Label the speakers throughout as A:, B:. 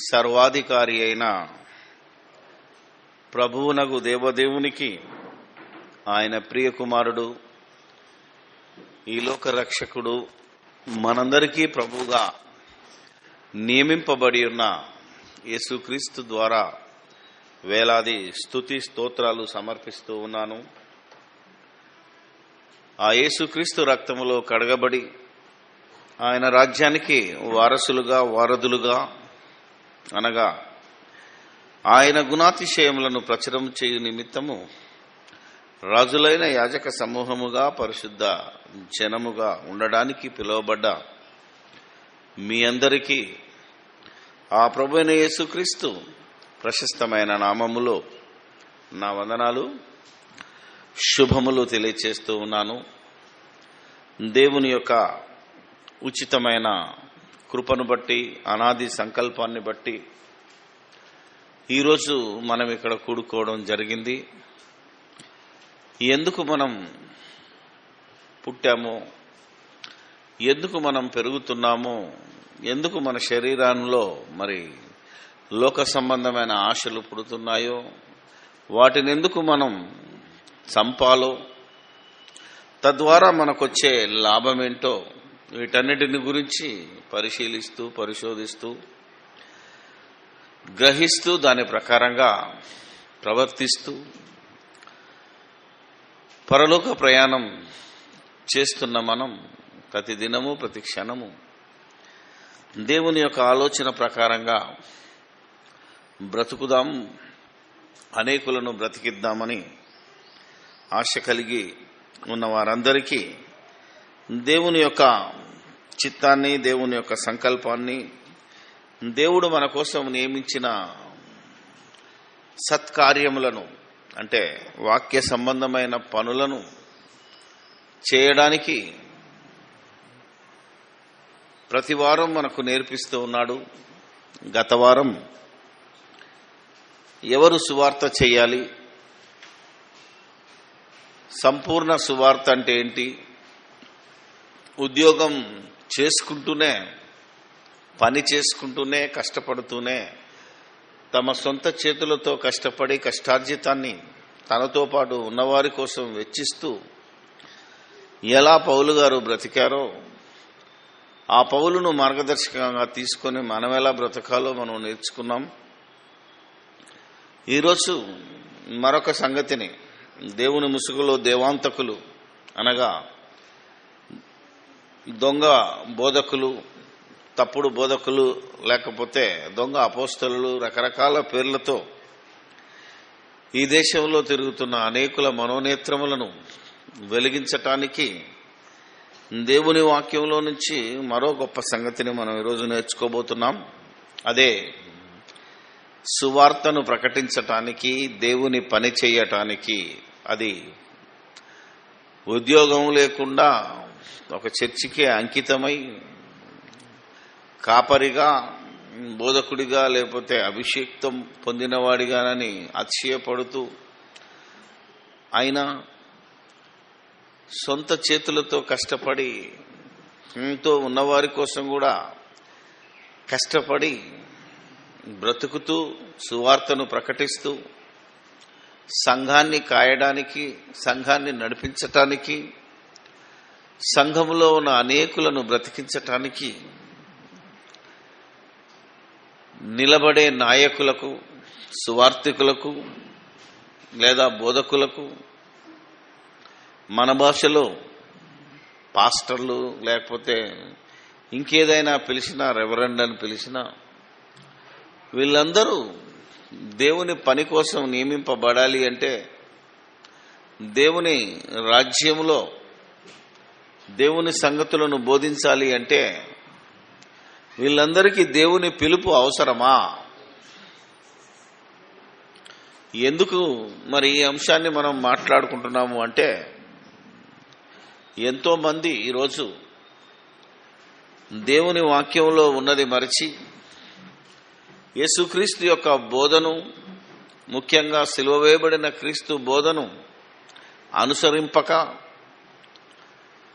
A: సర్వాధికారి అయిన ప్రభువునగు దేవదేవునికి, ఆయన ప్రియకుమారుడు, ఈ లోక రక్షకుడు, మనందరికీ ప్రభువుగా నియమింపబడి ఉన్న యేసుక్రీస్తు ద్వారా వేలాది స్తుతి స్తోత్రాలు సమర్పిస్తూ ఉన్నాను. ఆ యేసుక్రీస్తు రక్తములో కడగబడి ఆయన రాజ్యానికి వారసులుగా, వారధులుగా, అనగా ఆయన గుణాతిశయములను ప్రచురం చేయు నిమిత్తము రాజులైన యాజక సమూహముగా, పరిశుద్ధ జనముగా ఉండడానికి పిలువబడ్డ మీ అందరికీ ఆ ప్రభువైన యేసుక్రీస్తు ప్రశస్తమైన నామములో నా వందనాలు, శుభములు తెలియచేస్తూ ఉన్నాను. దేవుని యొక్క ఉచితమైన కృపను బట్టి, అనాది సంకల్పాన్ని బట్టి ఈరోజు మనం ఇక్కడ కూడుకోవడం జరిగింది. ఎందుకు మనం పుట్టామో, ఎందుకు మనం పెరుగుతున్నామో, ఎందుకు మన శరీరంలో మరి లోక సంబంధమైన ఆశలు పుడుతున్నాయో, వాటిని ఎందుకు మనం చంపాలో, తద్వారా మనకొచ్చే లాభమేంటో, వీటన్నిటిని గురించి పరిశీలిస్తూ, పరిశోధిస్తూ, గ్రహిస్తూ, దాని ప్రకారంగా ప్రవర్తిస్తూ పరలోక ప్రయాణం చేస్తున్న మనం ప్రతి దినము, ప్రతి క్షణము దేవుని యొక్క ఆలోచన ప్రకారంగా బ్రతుకుదాం, అనేకులను బ్రతికిద్దామని ఆశ కలిగి ఉన్న వారందరికీ దేవుని యొక్క చిత్తాన్ని, దేవుని యొక్క సంకల్పాన్ని, దేవుడు మన కోసం నియమించిన సత్కార్యములను, అంటే వాక్య సంబంధమైన పనులను చేయడానికి ప్రతి వారం మనకు నేర్పిస్తూ ఉన్నాడు. గత వారం ఎవరు సువార్త చేయాలి, సంపూర్ణ సువార్త అంటే ఏంటి, ఉద్యోగం చేసుకుంటూనే, పని చేసుకుంటూనే, కష్టపడుతూనే, తమ సొంత చేతులతో కష్టపడి కష్టార్జితాన్ని తనతో పాటు ఉన్నవారి కోసం వెచ్చిస్తూ ఎలా పౌలు గారు బ్రతికారో, ఆ పౌలును మార్గదర్శకంగా తీసుకొని మనం ఎలా బ్రతకాలో మనం నేర్చుకున్నాం. ఈరోజు మరొక సంగతిని, దేవుని ముసుగులో దేవాంతకులు, అనగా దొంగ బోధకులు, తప్పుడు బోధకులు, లేకపోతే దొంగ అపోస్తలులు, రకరకాల పేర్లతో ఈ దేశంలో తిరుగుతున్న అనేకుల మనోనేత్రములను వెలిగించటానికి దేవుని వాక్యంలో నుంచి మరో గొప్ప సంగతిని మనం ఈరోజు నేర్చుకోబోతున్నాం. అదే సువార్తను ప్రకటించటానికి, దేవుని పని చేయటానికి. అది ఉద్యోగం లేకుండా ఒక చర్చికే అంకితమై కాపరిగా, బోధకుడిగా, లేకపోతే అభిషేక్తం పొందినవాడిగానని అతిశయపడుతూ, ఆయన సొంత చేతులతో కష్టపడి, ఎంతో ఉన్నవారి కోసం కూడా కష్టపడి బ్రతుకుతూ, సువార్తను ప్రకటిస్తూ, సంఘాన్ని కాయడానికి, సంఘాన్ని నడిపించటానికి, సంఘములో ఉన్న అనేకులను బ్రతికించటానికి నిలబడే నాయకులకు, సువార్థికులకు లేదా బోధకులకు, మన భాషలో పాస్టర్లు, లేకపోతే ఇంకేదైనా పిలిచినా, రెవరెండ్ అని పిలిచినా, వీళ్ళందరూ దేవుని పని కోసం నియమింపబడాలి అంటే, దేవుని రాజ్యంలో దేవుని సంగతులను బోధించాలి అంటే, వీళ్ళందరికీ దేవుని పిలుపు అవసరమా? ఎందుకు మరి ఈ అంశాన్ని మనం మాట్లాడుకుంటున్నాము అంటే, ఎంతో మంది ఈరోజు దేవుని వాక్యంలో ఉన్నది మరచి యేసుక్రీస్తు యొక్క బోధను, ముఖ్యంగా సిలువ వేయబడిన క్రీస్తు బోధను అనుసరింపక,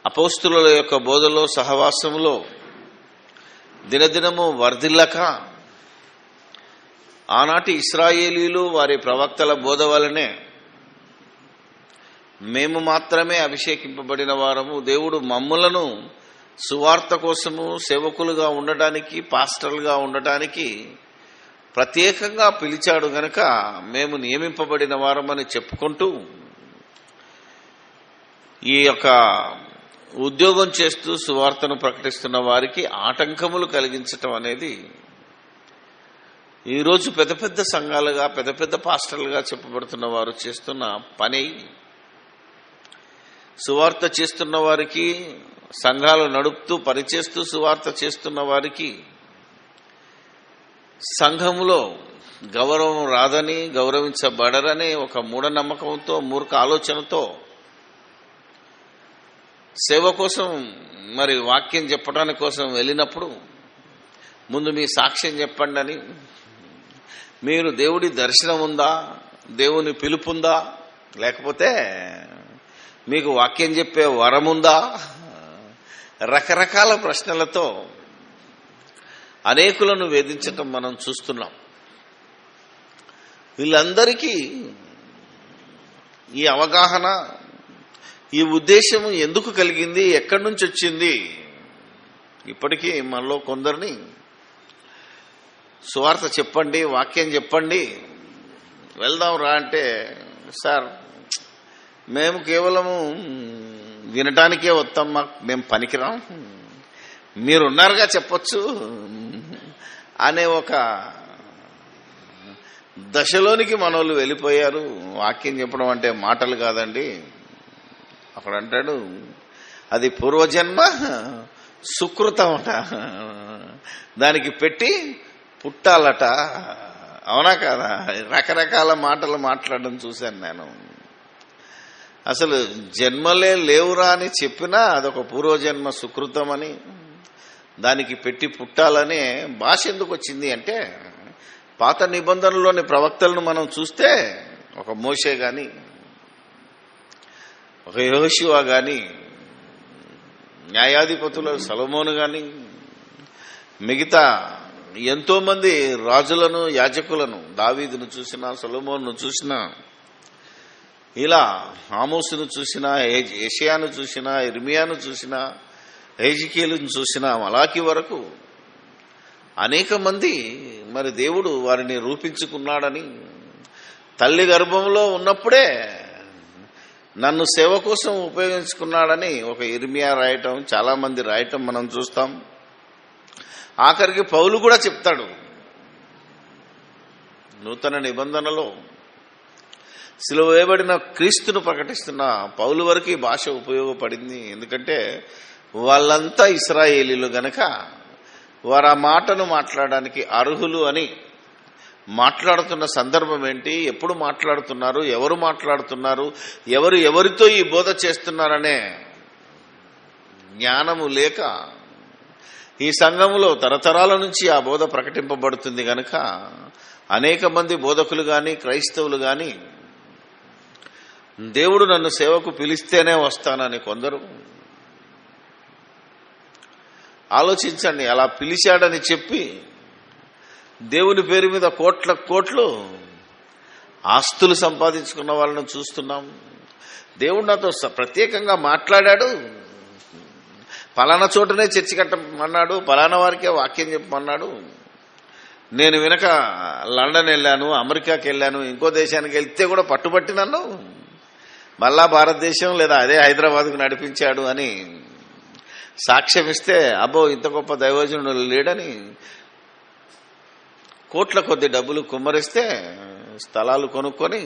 A: అపోస్తుల యొక్క బోధలో, సహవాసములో దినదినము వర్ధిల్లక, ఆనాటి ఇశ్రాయేలీలు వారి ప్రవక్తల బోధ వలనే మేము మాత్రమే అభిషేకింపబడిన వారము, దేవుడు మమ్ములను సువార్త కోసము సేవకులుగా ఉండటానికి, పాస్టర్లుగా ఉండటానికి ప్రత్యేకంగా పిలిచాడు గనక మేము నియమింపబడిన వారమని చెప్పుకుంటూ ఈ యొక్క ఉద్యోగం చేస్తూ సువార్తను ప్రకటిస్తున్న వారికి ఆటంకములు కలిగించటం అనేది ఈరోజు పెద్ద పెద్ద సంఘాలుగా, పెద్ద పెద్ద పాస్టర్లుగా చెప్పబడుతున్న వారు చేస్తున్న పని. సువార్త చేస్తున్న వారికి, సంఘాలు నడుపుతూ పనిచేస్తూ సువార్త చేస్తున్న వారికి సంఘములో గౌరవం రాదని, గౌరవించబడరని ఒక మూఢనమ్మకంతో, మూర్ఖ ఆలోచనతో సేవ కోసం మరి వాక్యం చెప్పడానికి కోసం వెళ్ళినప్పుడు ముందు మీ సాక్ష్యం చెప్పండి అని, మీరు దేవుడి దర్శనం ఉందా, దేవుని పిలుపుందా, లేకపోతే మీకు వాక్యం చెప్పే వరం ఉందా, రకరకాల ప్రశ్నలతో అనేకులను వేధించటం మనం చూస్తున్నాం. వీళ్ళందరికీ ఈ అవగాహన, ఈ ఉద్దేశం ఎందుకు కలిగింది, ఎక్కడి నుంచి వచ్చింది? ఇప్పటికీ మనలో కొందరిని సువార్త చెప్పండి, వాక్యం చెప్పండి, వెళ్దాం రా అంటే, సార్ మేము కేవలము వినటానికే వస్తాం, మేము పనికిరాం, మీరున్నారుగా చెప్పొచ్చు అనే ఒక దశలోనికి మనోళ్ళు వెళ్ళిపోయారు. వాక్యం చెప్పడం అంటే మాటలు కాదండి. అక్కడ అంటాడు, అది పూర్వజన్మ సుకృతం అట, దానికి పెట్టి పుట్టాలట. అవునా కాదా? రకరకాల మాటలు మాట్లాడడం చూశాను నేను. అసలు జన్మలే లేవురా అని చెప్పినా అదొక పూర్వజన్మ సుకృతం అని, దానికి పెట్టి పుట్టాలనే భాష ఎందుకు వచ్చింది అంటే, పాత నిబంధనలోని ప్రవక్తలను మనం చూస్తే ఒక మోషే గాని, ఒక యెహోషువ గాని, న్యాయాధిపతులు సొలొమోను గాని, మిగతా ఎంతో మంది రాజులను, యాజకులను, దావీదును చూసినా, సొలొమోనును చూసినా, ఇలా ఆమోసును చూసినా, యెషయాను చూసినా, ఇర్మియాను చూసినా, హెజ్కేలును చూసినా, మలాకి వరకు అనేక మంది మరి దేవుడు వారిని రూపించుకున్నాడని, తల్లి గర్భంలో ఉన్నప్పుడే నన్ను సేవ కోసం ఉపయోగించుకున్నాడని ఒక ఇర్మియా రాయటం, చాలా మంది రాయటం మనం చూస్తాం. ఆఖరికి పౌలు కూడా చెప్తాడు. నూతన నిబంధనలో సిలువ వేయబడిన క్రీస్తును ప్రకటిస్తున్న పౌలు వరకు ఈ భాష ఉపయోగపడింది. ఎందుకంటే వాళ్ళంతా ఇశ్రాయేలీలు గనక వారు ఆ మాటను మాట్లాడడానికి అర్హులు అని మాట్లాడుతున్న సందర్భం ఏంటి, ఎప్పుడు మాట్లాడుతున్నారు, ఎవరు మాట్లాడుతున్నారు, ఎవరు ఎవరితో ఈ బోధ చేస్తున్నారనే జ్ఞానము లేక ఈ సంఘములో తరతరాల నుంచి ఆ బోధ ప్రకటింపబడుతుంది గనక అనేక మంది బోధకులు గాని, క్రైస్తవులు గాని దేవుడు నన్ను సేవకు పిలిస్తేనే వస్తానని కొందరు. ఆలోచించండి, అలా పిలిచాడని చెప్పి దేవుని పేరు మీద కోట్ల కోట్లు ఆస్తులు సంపాదించుకున్న వాళ్ళను చూస్తున్నాం. దేవుడు నాతో ప్రత్యేకంగా మాట్లాడాడు, పలానా చోటనే చర్చి కట్టమన్నాడు, పలానా వారికే వాక్యం చెప్పమన్నాడు, నేను వెనక లండన్ వెళ్ళాను, అమెరికాకి వెళ్ళాను, ఇంకో దేశానికి వెళ్తే కూడా పట్టుబట్టి నన్ను మళ్ళా భారతదేశం లేదా అదే హైదరాబాద్కు నడిపించాడు అని సాక్ష్యం ఇస్తే, అబ్బో ఇంత గొప్ప దైవజనుడు లేడని కోట్ల కొద్ది డబ్బులు కుమ్మరిస్తే స్థలాలు కొనుక్కొని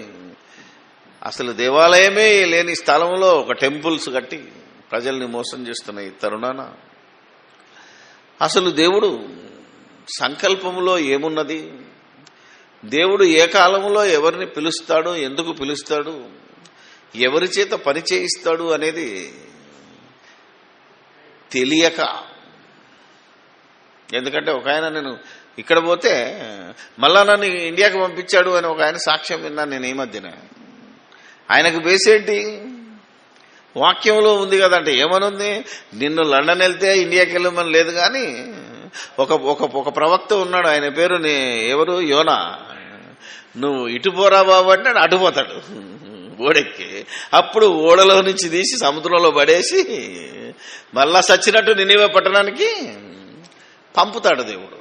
A: అసలు దేవాలయమే లేని స్థలంలో ఒక టెంపుల్స్ కట్టి ప్రజల్ని మోసం చేస్తున్న ఈ తరుణాన అసలు దేవుడు సంకల్పంలో ఏమున్నది, దేవుడు ఏ కాలంలో ఎవరిని పిలుస్తాడు, ఎందుకు పిలుస్తాడు, ఎవరి చేత పని చేయిస్తాడు అనేది తెలియక, ఎందుకంటే ఒక ఆయన నేను ఇక్కడ పోతే మళ్ళా నన్ను ఇండియాకి పంపించాడు అని ఒక ఆయన సాక్ష్యం విన్నాను నేను ఈ మధ్యన. ఆయనకు బేసేంటి, వాక్యంలో ఉంది కదంటే ఏమనుంది, నిన్ను లండన్ వెళ్తే ఇండియాకి వెళ్ళమని లేదు, కానీ ఒక ఒక ఒక ప్రవక్త ఉన్నాడు, ఆయన పేరు ఎవరు, యోనా. నువ్వు ఇటు పోరా బాబు అంటే అటుపోతాడు ఓడెక్కి. అప్పుడు ఓడలో నుంచి తీసి సముద్రంలో పడేసి మళ్ళా సచ్చినట్టు నినివే పట్టణానికి పంపుతాడు దేవుడు.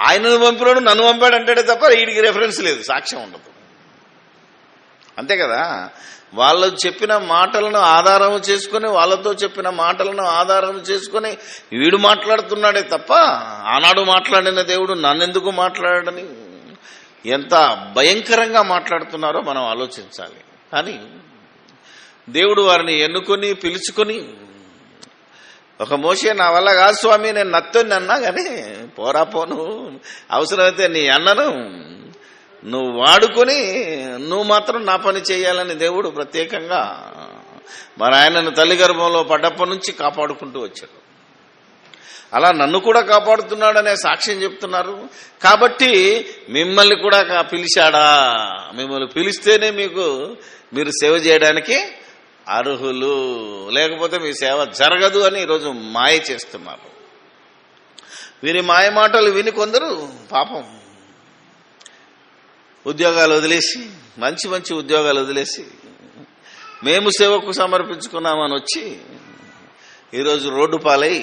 A: ఆయనను పంపినాడు, నన్ను పంపాడు అంటాడే తప్ప వీడికి రెఫరెన్స్ లేదు, సాక్ష్యం ఉండదు. అంతే కదా. వాళ్ళు చెప్పిన మాటలను ఆధారం చేసుకుని, వాళ్ళతో చెప్పిన మాటలను ఆధారం చేసుకుని వీడు మాట్లాడుతున్నాడే తప్ప ఆనాడు మాట్లాడిన దేవుడు నన్నెందుకు మాట్లాడని ఎంత భయంకరంగా మాట్లాడుతున్నారో మనం ఆలోచించాలి. కానీ దేవుడు వారిని ఎన్నుకొని పిలుచుకొని, ఒక మోషే నా వల్ల కాదు స్వామి, నేను నత్తని అన్నా కానీ పోరా పోను, అవసరమైతే నీ అన్నను నువ్వు వాడుకొని నువ్వు మాత్రం నా పని చేయాలని దేవుడు ప్రత్యేకంగా మరి ఆయనను తల్లి గర్భంలో పడ్డప్పటి నుంచి కాపాడుకుంటూ వచ్చాడు. అలా నన్ను కూడా కాపాడుతున్నాడనే సాక్ష్యం చెప్తున్నారు. కాబట్టి మిమ్మల్ని కూడా పిలిచాడా, మిమ్మల్ని పిలిస్తేనే మీరు సేవ చేయడానికి అర్హులు, లేకపోతే మీ సేవ జరగదు అని ఈరోజు మాయ చేస్తున్నారు. వీరి మాయ మాటలు విని కొందరు పాపం ఉద్యోగాలు వదిలేసి, మంచి మంచి ఉద్యోగాలు వదిలేసి మేము సేవకు సమర్పించుకున్నామని వచ్చి ఈరోజు రోడ్డు పాలై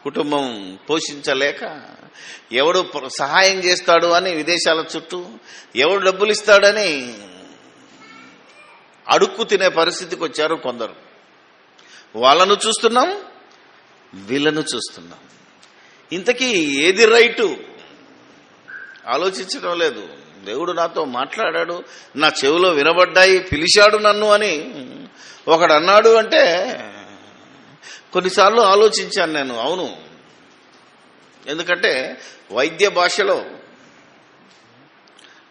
A: కుటుంబం పోషించలేక, ఎవడు సహాయం చేస్తాడు అని విదేశాల చుట్టూ, ఎవడు డబ్బులు ఇస్తాడని అడుక్కు తినే పరిస్థితికి వచ్చారు కొందరు. వాళ్ళను చూస్తున్నాం, వీళ్ళను చూస్తున్నాం. ఇంతకీ ఏది రైటు ఆలోచించడం లేదు. దేవుడు నాతో మాట్లాడాడు, నా చెవిలో వినబడ్డాయి, పిలిచాడు నన్ను అని ఒకడు అన్నాడు అంటే కొన్నిసార్లు ఆలోచించాను నేను. అవును, ఎందుకంటే వైద్య భాషలో,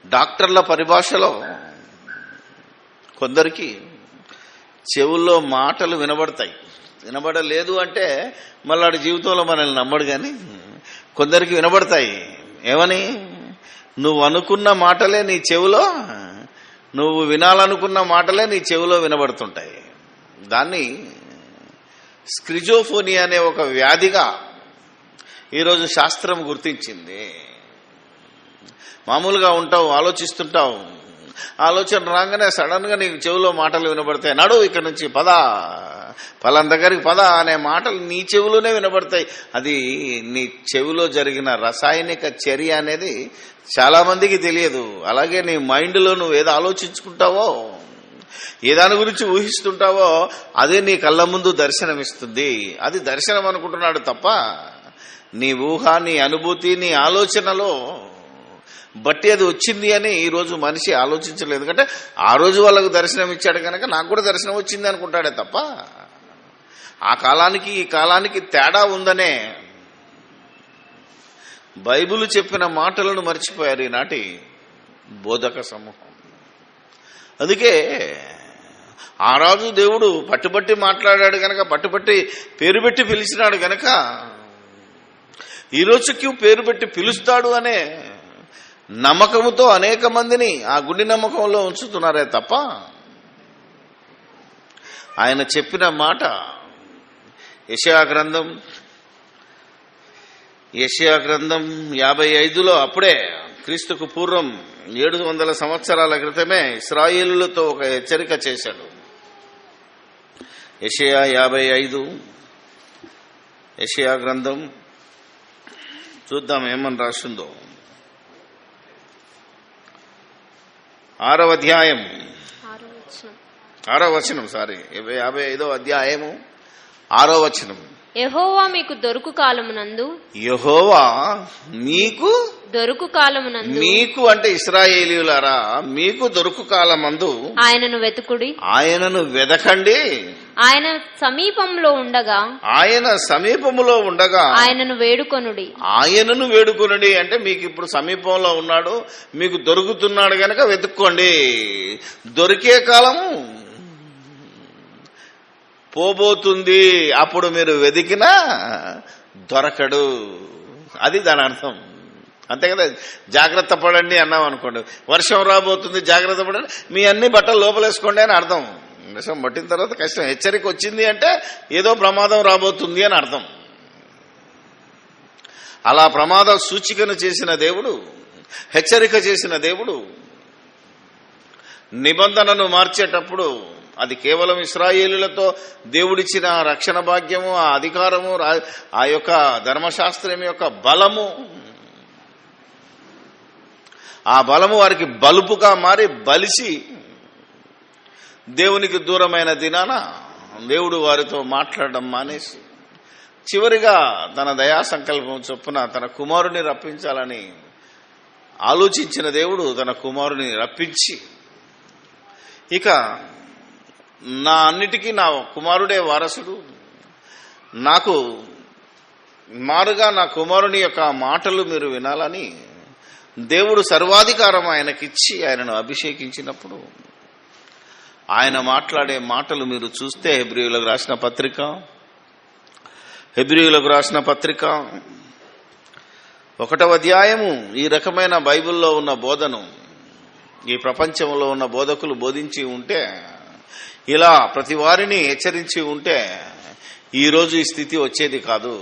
A: డాక్టర్ల పరిభాషలో కొందరికి చెవుల్లో మాటలు వినబడతాయి. వినబడలేదు అంటే మళ్ళీ జీవితంలో మనల్ని నమ్మడు. కానీ కొందరికి వినబడతాయి. ఏమని? నువ్వు అనుకున్న మాటలే నీ చెవిలో, నువ్వు వినాలనుకున్న మాటలే నీ చెవిలో వినబడుతుంటాయి. దాన్ని స్క్రిజోఫోనియా అనే ఒక వ్యాధిగా ఈరోజు శాస్త్రం గుర్తించింది. మామూలుగా ఉంటావు, ఆలోచిస్తుంటావు, ఆలోచన రాగానే సడన్ గా నీకు చెవిలో మాటలు వినబడతాయి. నడు ఇక్కడ నుంచి పద, పలానా దగ్గరికి పద అనే మాటలు నీ చెవిలోనే వినబడతాయి. అది నీ చెవిలో జరిగిన రసాయనిక చర్య అనేది చాలా మందికి తెలియదు. అలాగే నీ మైండ్లో నువ్వు ఏదో ఆలోచించుకుంటావో, ఏ దాని గురించి ఊహిస్తుంటావో అదే నీ కళ్ళ ముందు దర్శనమిస్తుంది. అది దర్శనం అనుకుంటున్నాడు తప్ప నీ ఊహ, నీ అనుభూతి, నీ ఆలోచనలో బట్టి అది వచ్చింది అని ఈరోజు మనిషి ఆలోచించలేదు. ఎందుకంటే ఆ రోజు వాళ్ళకు దర్శనం ఇచ్చాడు కనుక నాకు కూడా దర్శనం వచ్చింది అనుకుంటాడే తప్ప ఆ కాలానికి ఈ కాలానికి తేడా ఉందనే బైబిల్ చెప్పిన మాటలను మర్చిపోయారు ఈనాటి బోధక సమూహం. అందుకే ఆ రాజు దేవుడు పట్టుబట్టి మాట్లాడాడు గనక, పట్టుబట్టి పేరు పెట్టి పిలిచినాడు గనక ఈ రోజుకి పేరు పెట్టి పిలుస్తాడు అనే నమ్మకముతో అనేక మందిని ఆ గుండె నమ్మకంలో ఉంచుతున్నారే తప్ప ఆయన చెప్పిన మాట యెషయా గ్రంథం 55లో అప్పుడే క్రీస్తుకు పూర్వం 700 సంవత్సరాల క్రితమే ఇశ్రాయేలులతో ఒక హెచ్చరిక చేశాడు. యెషయా 55, యెషయా గ్రంథం చూద్దాం ఏమని రాసిందో. 6వ అధ్యాయం 6వ వచనం, 55వ అధ్యాయము 6వ వచనం.
B: యెహోవా మీకు దొరుకు కాలమునందు,
A: యెహోవా మీకు
B: దొరుకు కాలమునందు,
A: మీకు అంటే ఇశ్రాయేలీయులారా మీకు దొరుకు కాలమందు
B: ఆయనను వెతుకుడి,
A: ఆయనను వెదకండి,
B: ఆయన సమీపంలో ఉండగా,
A: ఆయన సమీపములో ఉండగా
B: ఆయనను వేడుకొనుడి.
A: ఆయనను వేడుకొనుడి అంటే మీకు ఇప్పుడు సమీపంలో ఉన్నాడు, మీకు దొరుకుతున్నాడు గనక వెతుక్కోండి. దొరికే కాలము పోబోతుంది, అప్పుడు మీరు వెతికినా దొరకడు. అది దాని అర్థం. అంతే కదా. జాగ్రత్త పడండి అన్నాం అనుకోండి, వర్షం రాబోతుంది జాగ్రత్త పడండి, మీ అన్ని బట్టలు లోపలేసుకోండి అని అర్థం. వర్షం పట్టిన తర్వాత కష్టం. హెచ్చరిక వచ్చింది అంటే ఏదో ప్రమాదం రాబోతుంది అని అర్థం. అలా ప్రమాద సూచికను చేసిన దేవుడు, హెచ్చరిక చేసిన దేవుడు నిబంధనను మార్చేటప్పుడు అది కేవలం ఇశ్రాయేలులతో దేవుడిచ్చిన రక్షణ భాగ్యము, ఆ అధికారము, ఆ యొక్క ధర్మశాస్త్రం యొక్క బలము, ఆ బలము వారికి బలుపుగా మారి బలిసి దేవునికి దూరమైన దినాన దేవుడు వారితో మాట్లాడడం మానేసి చివరిగా తన దయా సంకల్పం చొప్పున తన కుమారుని రప్పించాలని ఆలోచించిన దేవుడు తన కుమారుని రప్పించి, ఇక నా అన్నిటికీ నా కుమారుడే వారసుడు, నాకు మారుగా నా కుమారుని యొక్క మాటలు మీరు వినాలని దేవుడు సర్వాధికారం ఆయనకిచ్చి ఆయనను అభిషేకించినప్పుడు ఆయన మాట్లాడే మాటలు మీరు చూస్తే హెబ్రీయులకు రాసిన పత్రిక 1వ అధ్యాయము ఈ రకమైన బైబిల్లో ఉన్న బోధను ఈ ప్రపంచంలో ఉన్న బోధకులు బోధించి ఉంటే, ఇలా ప్రతి వారిని హెచ్చరించి ఉంటే ఈరోజు ఈ స్థితి వచ్చేది కాదు.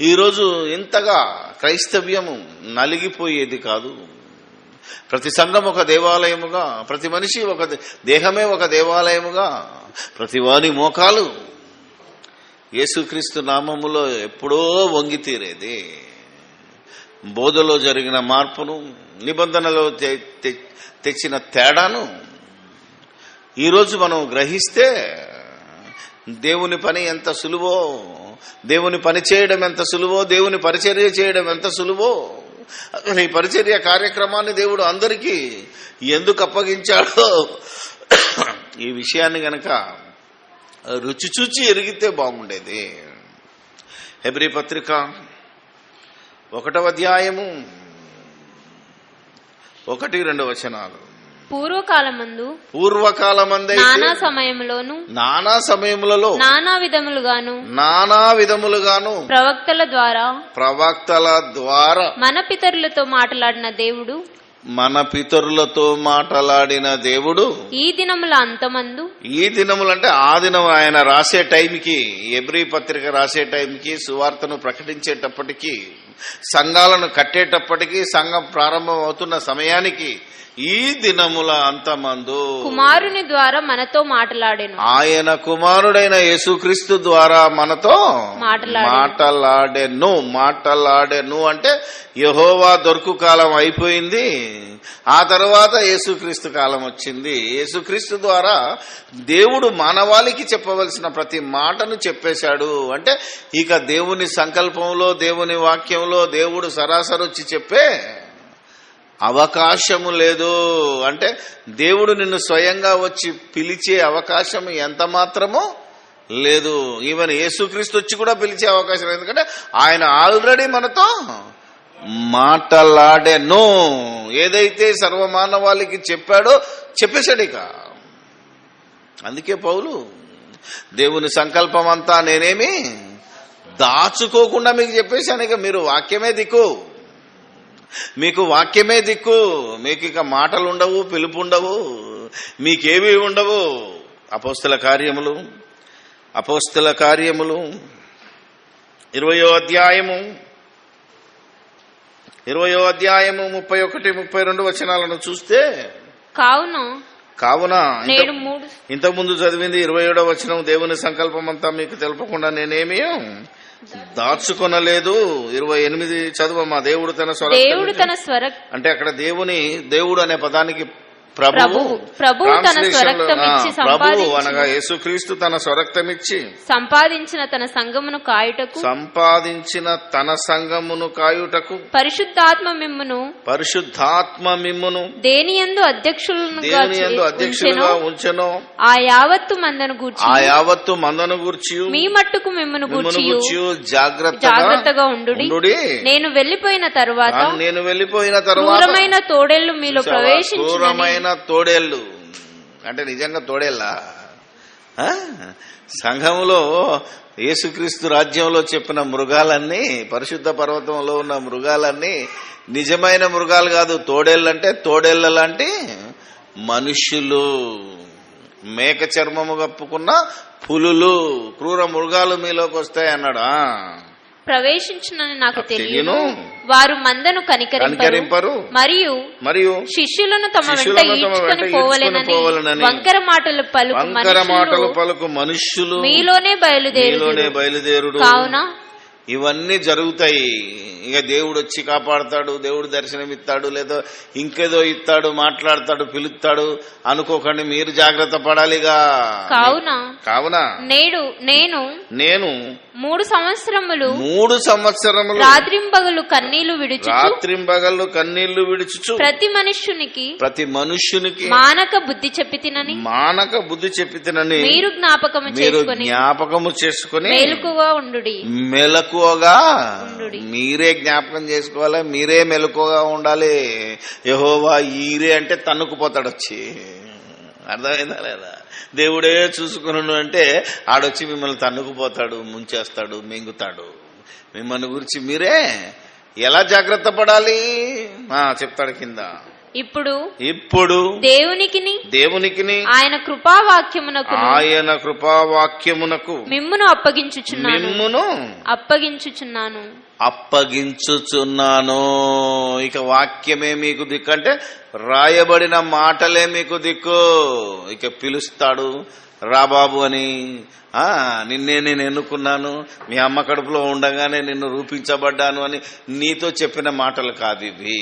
A: ఈరోజు ఇంతగా క్రైస్తవ్యము నలిగిపోయేది కాదు. ప్రతి సంఘం ఒక దేవాలయముగా, ప్రతి మనిషి ఒక దేహమే ఒక దేవాలయముగా, ప్రతి వారి మోకాలు యేసుక్రీస్తు నామములో ఎప్పుడో వంగి తీరేది. బోధలో జరిగిన మార్పును, నిబంధనలో తెచ్చిన తేడాను ఈరోజు మనం గ్రహిస్తే దేవుని పని ఎంత సులువో, దేవుని పని చేయడం ఎంత సులువో, దేవుని పరిచర్య చేయడం ఎంత సులువో, ఈ పరిచర్య కార్యక్రమాన్ని దేవుడు అందరికీ ఎందుకు అప్పగించాడో ఈ విషయాన్ని గనక రుచి చూచి ఎరిగితే బాగుండేది. హెబ్రీ పత్రిక 1వ అధ్యాయము 1-2 వచనాలు.
B: పూర్వకాలమందు నానా సమయములలో నానా విధములుగాను ప్రవక్తల ద్వారా మన పితరులతో మాట్లాడిన దేవుడు ఈ దినములంటే ఆ దినం ఆయన రాసే టైంకి, హెబ్రీ పత్రిక రాసే టైంకి, సువార్తను ప్రకటించేటప్పటికీ, సంఘాలను కట్టేటప్పటికీ, సంఘం ప్రారంభం అవుతున్న సమయానికి ఈ దినముల అంతమందు కుమారుని ద్వారా మనతో మాట్లాడెను. ఆయన కుమారుడైన యేసుక్రీస్తు ద్వారా మనతో మాట్లాడెను అంటే యెహోవా దొరకు కాలం అయిపోయింది, ఆ తర్వాత యేసుక్రీస్తు కాలం వచ్చింది. యేసుక్రీస్తు ద్వారా దేవుడు మానవాళికి చెప్పవలసిన ప్రతి మాటను చెప్పేశాడు. అంటే ఇక దేవుని సంకల్పంలో, దేవుని వాక్యంలో దేవుడు సరాసరి వచ్చి చెప్పే అవకాశము లేదు. అంటే దేవుడు నిన్ను స్వయంగా వచ్చి పిలిచే అవకాశం ఎంత మాత్రమో లేదు. ఈవెన్ యేసుక్రీస్తు వచ్చి కూడా పిలిచే అవకాశం లేదు, ఎందుకంటే ఆయన ఆల్రెడీ మనతో మాట్లాడెను. ఏదైతే సర్వమానవాళికి చెప్పాడో చెప్పేశాడు. ఇక అందుకే పౌలు దేవుని సంకల్పం అంతా నేనేమి దాచుకోకుండా మీకు చెప్పేశాను. ఇక మీరు వాక్యమే దిక్కు, మీకు వాక్యమే దిక్కు, మీకు ఇక మాటలు ఉండవు, పిలుపు ఉండవు, మీకేవి ఉండవు. అపోస్తల కార్యములు 20వ అధ్యాయము 31-32 వచనాలను చూస్తే, కావున ఇంతకుముందు చదివింది 27వ వచనం, దేవుని సంకల్పం అంతా మీకు తెలపకుండా నేనేమీ దాచుకొనలేదు. 28 చదువమ్మా. దేవుడు తన స్వర అంటే అక్కడ దేవుడు అనే పదానికి ప్రభువు అనగా యేసుక్రీస్తు తన స్వరక్తమిచ్చి సంపాదించిన తన సంఘమును కాయుటకు పరిశుద్ధాత్మ మిమ్మును దేనియందు అధ్యక్షులుగా ఉంచెనో ఆ యావత్తు మందను గూర్చి మీ మట్టుకు మిమ్మును గూర్చి జాగ్రత్తగా ఉండుడి. నేను వెళ్ళిపోయిన తరువాత క్రూరమైన తోడేళ్లు మీలో ప్రవేశించిన తోడేళ్ళు అంటే నిజంగా తోడేళ్ళా? సంఘములో యేసుక్రీస్తు రాజ్యంలో చెప్పిన మృగాలన్నీ, పరిశుద్ధ పర్వతంలో ఉన్న మృగాలన్నీ నిజమైన మృగాలు కాదు. తోడేళ్ళంటే తోడేళ్ల లాంటి మనుష్యులు, మేక చర్మము కప్పుకున్న పులులు, క్రూర మృగాలు మీలోకి వస్తాయి అన్నాడా?
C: ప్రవేశించునని నాకు తెలియను.
B: తెలియను.
C: వారు మందను కనికరింపరు
B: కనికరింపరు.
C: మరియు శిష్యులను తమ వెంట ఈడ్చుకొని పోవలెనని వంకర మాటలు
B: పలుకు మనుష్యులు
C: మీలోనే
B: బయలుదేరుడు.
C: కావున
B: ఇవన్నీ జరుగుతాయి. ఇక దేవుడు వచ్చి కాపాడతాడు, దేవుడు దర్శనమిస్తాడు, లేదా ఇంకేదో ఇస్తాడు, మాట్లాడతాడు, పిలుస్తాడు అనుకోకండి. మీరు జాగ్రత్త పడాలిగా. కావున నేను
C: 3 సంవత్సరములు
B: రాత్రింబగళ్ళు
C: కన్నీళ్లు విడుచుచు ప్రతి మనుష్యునికి మానక బుద్ధి చెప్పితినని మీరు
B: జ్ఞాపకము చేసుకుని
C: మెలకువగా
B: మీరే జ్ఞాపకం చేసుకోవాలి, మీరే మెలకువగా ఉండాలి. యెహోవా ఈరే అంటే తన్నుకుపోతాడు వచ్చి. అర్థమైందా లేదా? దేవుడే చూసుకున్నాడు అంటే ఆడొచ్చి మిమ్మల్ని తన్నుకుపోతాడు, ముంచేస్తాడు, మింగుతాడు. మిమ్మల్ని గురించి మీరే ఎలా జాగ్రత్త పడాలి చెప్తాడు కింద.
C: ఇప్పుడు
B: దేవునికి
C: ఆయన కృపావాక్యమునకు మిమ్మును
B: అప్పగించుచున్నాను. ఇక వాక్యమే మీకు దిక్కు అంటే రాయబడిన మాటలే మీకు దిక్కు. ఇక పిలుస్తాడు రాబాబు అని. నేను ఎన్నుకున్నాను, మీ అమ్మ కడుపులో ఉండగానే నిన్ను రూపించబడ్డాను అని నీతో చెప్పిన మాటలు కాదు ఇవి.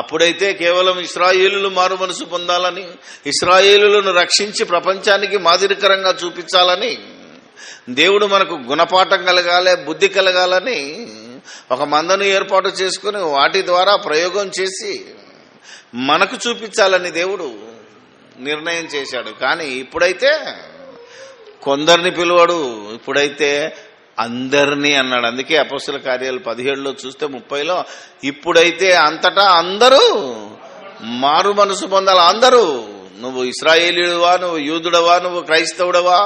B: అప్పుడైతే కేవలం ఇశ్రాయేలులు మారు మనసు పొందాలని, ఇశ్రాయేలులను రక్షించి ప్రపంచానికి మాదిరికరంగా చూపించాలని, దేవుడు మనకు గుణపాఠం కలగాలి, బుద్ధి కలగాలని ఒక మందను ఏర్పాటు చేసుకుని వాటి ద్వారా ప్రయోగం చేసి మనకు చూపించాలని దేవుడు నిర్ణయం చేశాడు. కానీ ఇప్పుడైతే కొందరిని పిలువడు, ఇప్పుడైతే అందరినీ అన్నాడు. అందుకే అపొస్తలుల కార్యాలు 17లో చూస్తే 30లో ఇప్పుడైతే అంతటా అందరూ మారు మనసు పొందాలి. అందరూ, నువ్వు ఇశ్రాయేలీయుడువా, నువ్వు యూదుడవా, నువ్వు క్రైస్తవుడవా,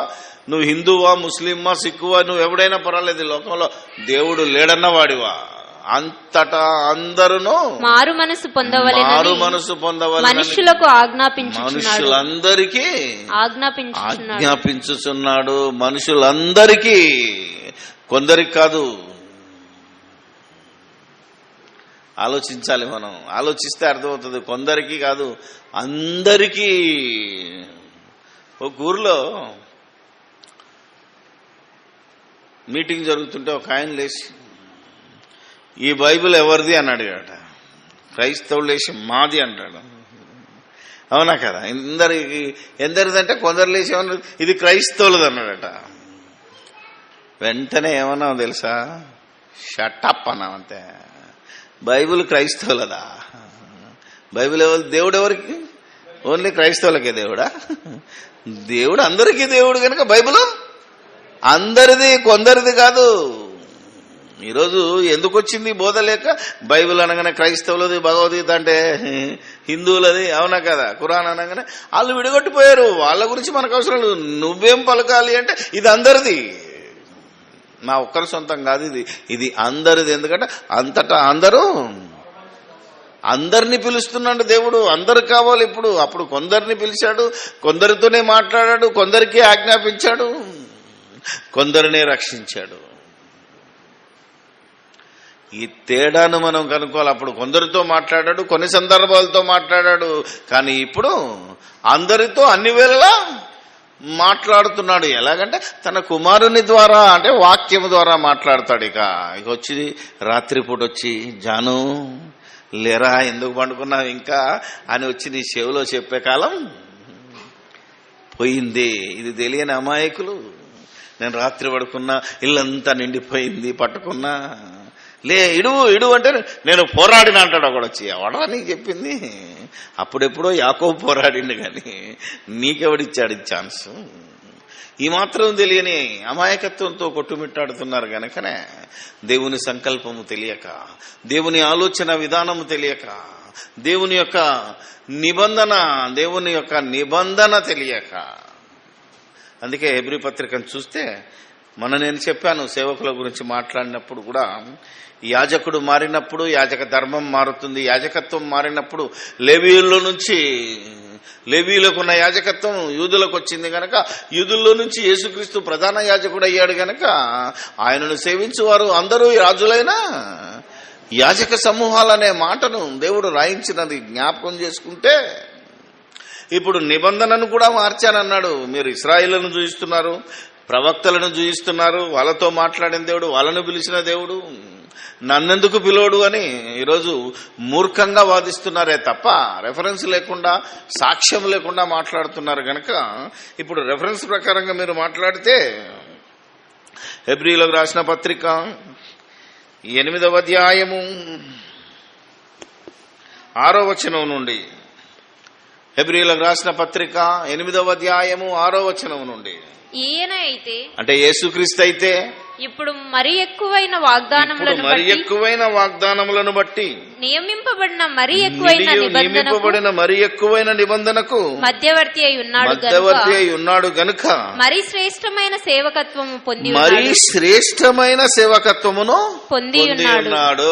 B: నువ్వు హిందువా, ముస్లింవా, సిక్కువా, నువ్వు ఎవడైనా పర్వాలేదు, లోకంలో దేవుడు లేడన్నవాడివా, అంతటా అందరూ
C: మారు మనసు పొందవలెనని
B: మనుషులందరికీ ఆజ్ఞాపించుచున్నాడు. మనుషులందరికీ, కొందరికి కాదు. ఆలోచించాలి, మనం ఆలోచిస్తే అర్థమవుతుంది. కొందరికి కాదు, అందరికీ. ఒక ఊర్లో మీటింగ్ జరుగుతుంటే ఒక ఆయన లేచి ఈ బైబిల్ ఎవరిది అని అడిగాట. క్రైస్తవులు లేచి మాది అంటాడు. అవునా కదా? ఎందరిదంటే కొందరు లేచి ఏమన్నారు, ఇది క్రైస్తవులది అన్నాడట. వెంటనే ఏమన్నావు తెలుసా? షటప్ అన్నామంతే. బైబిల్ క్రైస్తవులదా? బైబిల్ ఎవరు? దేవుడు ఎవరికి? ఓన్లీ క్రైస్తవులకే దేవుడా? దేవుడు అందరికీ దేవుడు కనుక బైబిల్ అందరిది, కొందరిది కాదు. ఈరోజు ఎందుకు వచ్చింది బోధ లేక? బైబిల్ అనగానే క్రైస్తవులది, భగవద్గీత అంటే హిందువులది. అవునా కదా? ఖురాన్ అనగానే వాళ్ళు విడగొట్టిపోయారు. వాళ్ళ గురించి మనకు అవసరం లేదు. నువ్వేం పలకాలి అంటే ఇది అందరిది, నా ఒక్కరి సొంతం కాదు, ఇది అందరిది. ఎందుకంటే అంతటా అందరినీ పిలుస్తున్నాడు దేవుడు. అందరు కావాలి ఇప్పుడు. అప్పుడు కొందరిని పిలిచాడు, కొందరితోనే మాట్లాడాడు, కొందరికి ఆజ్ఞాపించాడు, కొందరినే రక్షించాడు. ఈ తేడాను మనం కనుక్కోవాలి. అప్పుడు కొందరితో మాట్లాడాడు, కొన్ని సందర్భాలతో మాట్లాడాడు, కానీ ఇప్పుడు అందరితో అన్ని వేళలా మాట్లాడుతున్నాడు. ఎలాగంటే తన కుమారుని ద్వారా, అంటే వాక్యము ద్వారా మాట్లాడతాడు. ఇక వచ్చి రాత్రిపూట వచ్చి, జాను లేరా, ఎందుకు పండుకున్నావు ఇంకా అని వచ్చి నీ చెవిలో చెప్పే కాలం పోయింది. ఇది తెలియని అమాయకులు. నేను రాత్రి పడుకున్నా, ఇల్లంతా నిండిపోయింది, పట్టుకున్నా, లే ఇడు అంటే నేను పోరాడిన అంటాడు ఒకడు వచ్చి. ఎవడా నీకు చెప్పింది? అప్పుడెప్పుడో యాకోబు పోరాడిండు, కానీ నీకెవడిచ్చాడు ఛాన్స్? ఈ మాత్రం తెలియని అమాయకత్వంతో కొట్టుమిట్టాడుతున్నారు. గనకనే దేవుని సంకల్పము తెలియక, దేవుని ఆలోచన విధానము తెలియక, దేవుని యొక్క నిబంధన తెలియక. అందుకే హెబ్రీ పత్రికను చూస్తే నేను చెప్పాను, సేవకుల గురించి మాట్లాడినప్పుడు కూడా, యాజకుడు మారినప్పుడు యాజక ధర్మం మారుతుంది, యాజకత్వం మారినప్పుడు లేవీయుల్లో నుంచి లేవీలకు ఉన్న యాజకత్వం యూదులకు వచ్చింది గనక యూదుల్లో నుంచి యేసుక్రీస్తు ప్రధాన యాజకుడు అయ్యాడు గనక ఆయనను సేవించువారు అందరూ రాజులైన యాజక సమూహాలనే మాటను దేవుడు రాయించినది జ్ఞాపకం చేసుకుంటే, ఇప్పుడు నిబంధనను కూడా మార్చానన్నాడు. మీరు ఇశ్రాయేలును చూయిస్తున్నారు, ప్రవక్తలను చూయిస్తున్నారు, వాళ్ళతో మాట్లాడిన దేవుడు, వాళ్ళను పిలిచిన దేవుడు నన్నెందుకు పిలోడు అని ఈరోజు మూర్ఖంగా వాదిస్తున్నారే తప్ప రెఫరెన్స్ లేకుండా, సాక్ష్యం లేకుండా మాట్లాడుతున్నారు గనక ఇప్పుడు రెఫరెన్స్ ప్రకారంగా మీరు మాట్లాడితే హెబ్రీలకు రాసిన పత్రిక 8వ అధ్యాయము 6వ వచనం నుండి, హెబ్రీలకు రాసిన పత్రిక 8వ అధ్యాయము 6వ వచనం నుండి,
C: ఈయన అయితే
B: అంటే యేసుక్రీస్తు అయితే
C: ఇప్పుడు మరి ఎక్కువైన వాగ్దానములను బట్టి నియమింపబడిన మరి ఎక్కువైన నిబంధనకు మధ్యవర్తి అయి ఉన్నాడు గనుక మరి శ్రేష్టమైన సేవకత్వమును పొంది ఉన్నాడు.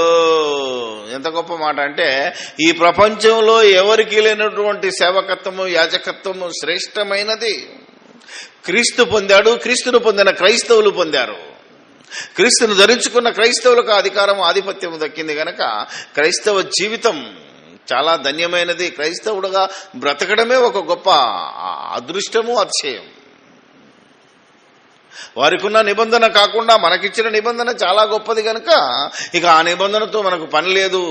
C: ఎంత గొప్ప మాట అంటే, ఈ ప్రపంచంలో ఎవరికి లేనటువంటి సేవకత్వము, యాజకత్వము శ్రేష్టమైనది క్రీస్తు పొందాడు. క్రీస్తును పొందిన క్రైస్తవులు పొందారు. క్రీస్తును ధరించుకున్న క్రైస్తవులకు అధికారం, ఆధిపత్యం దక్కింది గనక క్రైస్తవ జీవితం చాలా ధన్యమైనది. క్రైస్తవుడుగా బ్రతకడమే ఒక గొప్ప అదృష్టము, అతిశయం. వారికి ఉన్న నిబంధన కాకుండా మనకిచ్చిన నిబంధన చాలా గొప్పది గనక ఇక ఆ నిబంధనతో మనకు పని లేదు.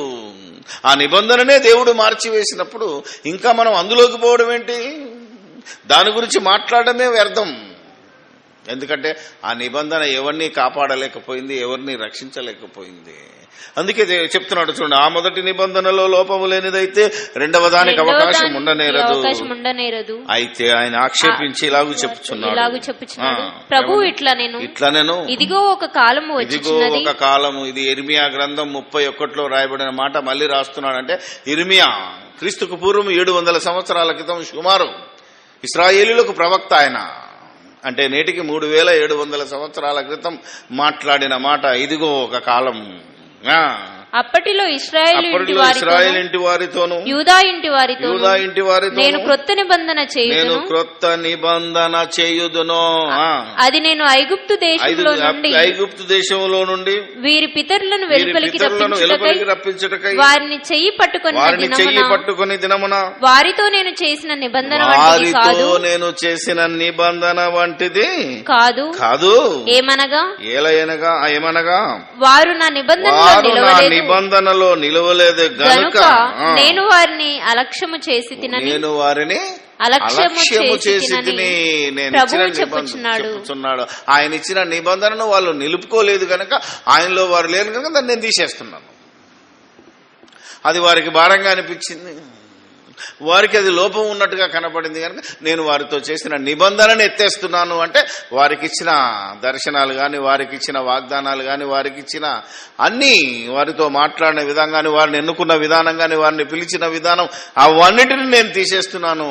C: ఆ నిబంధననే దేవుడు మార్చివేసినప్పుడు ఇంకా మనం అందులోకి పోవడం ఏంటి? దాని గురించి మాట్లాడమే వ్యర్థం. ఎందుకంటే ఆ నిబంధన ఎవరిని కాపాడలేకపోయింది, ఎవరిని రక్షించలేకపోయింది. అందుకే చెప్తున్నాడు చూడండి, ఆ మొదటి నిబంధనలో లోపము లేనిదైతే రెండవ దానికి అవకాశం ఉండనేరదు. అయితే ఆయన ఆక్షేపించి ఇలాగూ చెప్పుచున్నాడు, ప్రభు ఇట్లా నేను ఇదిగో ఒక కాలము. ఇది ఇర్మియా గ్రంథం 31లో రాయబడిన మాట మళ్ళీ రాస్తున్నాడు. అంటే ఇర్మియా క్రీస్తుకు పూర్వం 700 సంవత్సరాల క్రితం సుమారు ఇశ్రాయేలీయులకు ప్రవక్త ఆయన. అంటే నేటికి 3700 సంవత్సరాల క్రితం మాట్లాడిన మాట. ఇదిగో ఒక కాలం, అప్పటిలో ఇశ్రాయేలు ఇంటి వారితోను యూదా ఇంటి వారితో నేను క్రొత్త నిబంధన చేయుదును. అది నేను ఐగుప్తు దేశంలో నుండి వీరి పితరులను వెలుపలికి రప్పించుటకై వారిని చెయ్యి పట్టుకొని దినమున వారితో నేను చేసిన నిబంధన వంటిది కాదు. ఏమనగా వారు నా నిబంధనలో నిలవలేదు గనుక నేను వారిని అలక్ష్యము చేసి తినని
B: చెప్పుచున్నాడు. ఆయన ఇచ్చిన నిబంధనను వాళ్ళు నిలుపుకోలేదు గనక, ఆయనలో వారు లేరు కనుక దాన్ని నేను తీసేస్తున్నాను. అది వారికి భారంగా అనిపించింది, వారికి అది లోపం ఉన్నట్టుగా కనపడింది కనుక నేను వారితో చేసిన నిబంధనను ఎత్తేస్తున్నాను. అంటే వారికి ఇచ్చిన దర్శనాలు కానీ, వారికి ఇచ్చిన వాగ్దానాలు కానీ, వారికి ఇచ్చిన అన్ని, వారితో మాట్లాడిన విధానం కానీ, వారిని ఎన్నుకున్న విధానం కానీ, వారిని పిలిచిన విధానం, అవన్నిటిని నేను తీసేస్తున్నాను.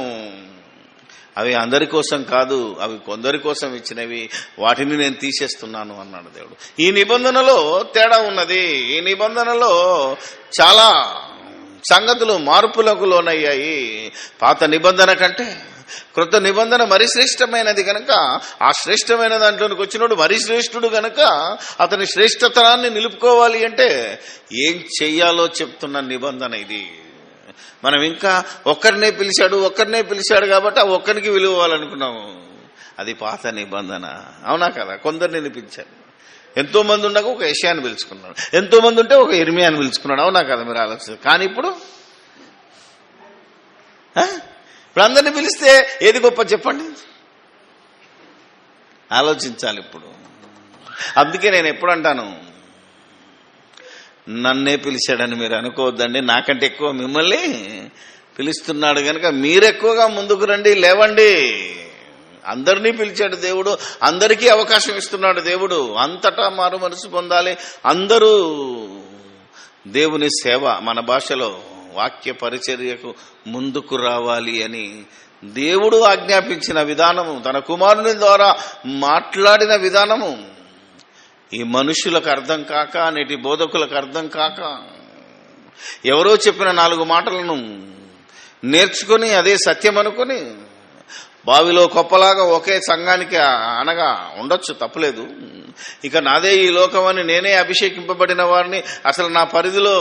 B: అవి అందరి కోసం కాదు, అవి కొందరి కోసం ఇచ్చినవి, వాటిని నేను తీసేస్తున్నాను అన్నాడు దేవుడు. ఈ నిబంధనలో తేడా ఉన్నది. ఈ నిబంధనలో చాలా సంగతులు మార్పులకు లోనయ్యాయి. పాత నిబంధన కంటే క్రొత్త నిబంధన మరి శ్రేష్టమైనది గనక, ఆ శ్రేష్టమైన దాంట్లోనికి వచ్చినోడు మరి శ్రేష్ఠుడు గనక అతని శ్రేష్టతనాన్ని నిలుపుకోవాలి అంటే ఏం చెయ్యాలో చెప్తున్న నిబంధన ఇది. మనం ఇంకా ఒక్కరినే పిలిచాడు కాబట్టి ఆ ఒక్కరికి విలువ ఇవ్వాలనుకున్నాము. అది పాత నిబంధన, అవునా కదా? కొందరిని పిలిచాడు. ఎంతో మంది ఉండగా ఒక యెషయాను పిలుచుకున్నాడు, ఎంతో మంది ఉంటే ఒక ఇర్మియాను పిలుచుకున్నాడు, అవునా కదా? మీరు ఆలోచించారు. కానీ ఇప్పుడు అందరిని పిలిస్తే ఏది గొప్ప చెప్పండి? ఆలోచించాలి ఇప్పుడు. అందుకే నేను ఎప్పుడు అంటాను, నన్నే పిలిచాడని మీరు అనుకోవద్దండి. నాకంటే ఎక్కువ మిమ్మల్ని పిలుస్తున్నాడు కనుక మీరెక్కువగా ముందుకు రండి, లేవండి. అందరినీ పిలిచాడు దేవుడు, అందరికీ అవకాశం ఇస్తున్నాడు దేవుడు. అంతటా మారు మనసు పొందాలి, అందరూ దేవుని సేవ, మన భాషలో వాక్య పరిచర్యకు ముందుకు రావాలి అని దేవుడు ఆజ్ఞాపించిన విధానము, తన కుమారుని ద్వారా మాట్లాడిన విధానము ఈ మనుషులకు అర్థం కాక, నేటి బోధకులకు అర్థం కాక, ఎవరో చెప్పిన 4 మాటలను నేర్చుకొని అదే సత్యం అనుకొని బావిలో కొప్పలాగా ఒకే సంఘానికి అనగా ఉండొచ్చు, తప్పులేదు. ఇక నాదే ఈ లోకం అని నేనే అభిషేకింపబడిన వాడిని, అసలు నా పరిధిలో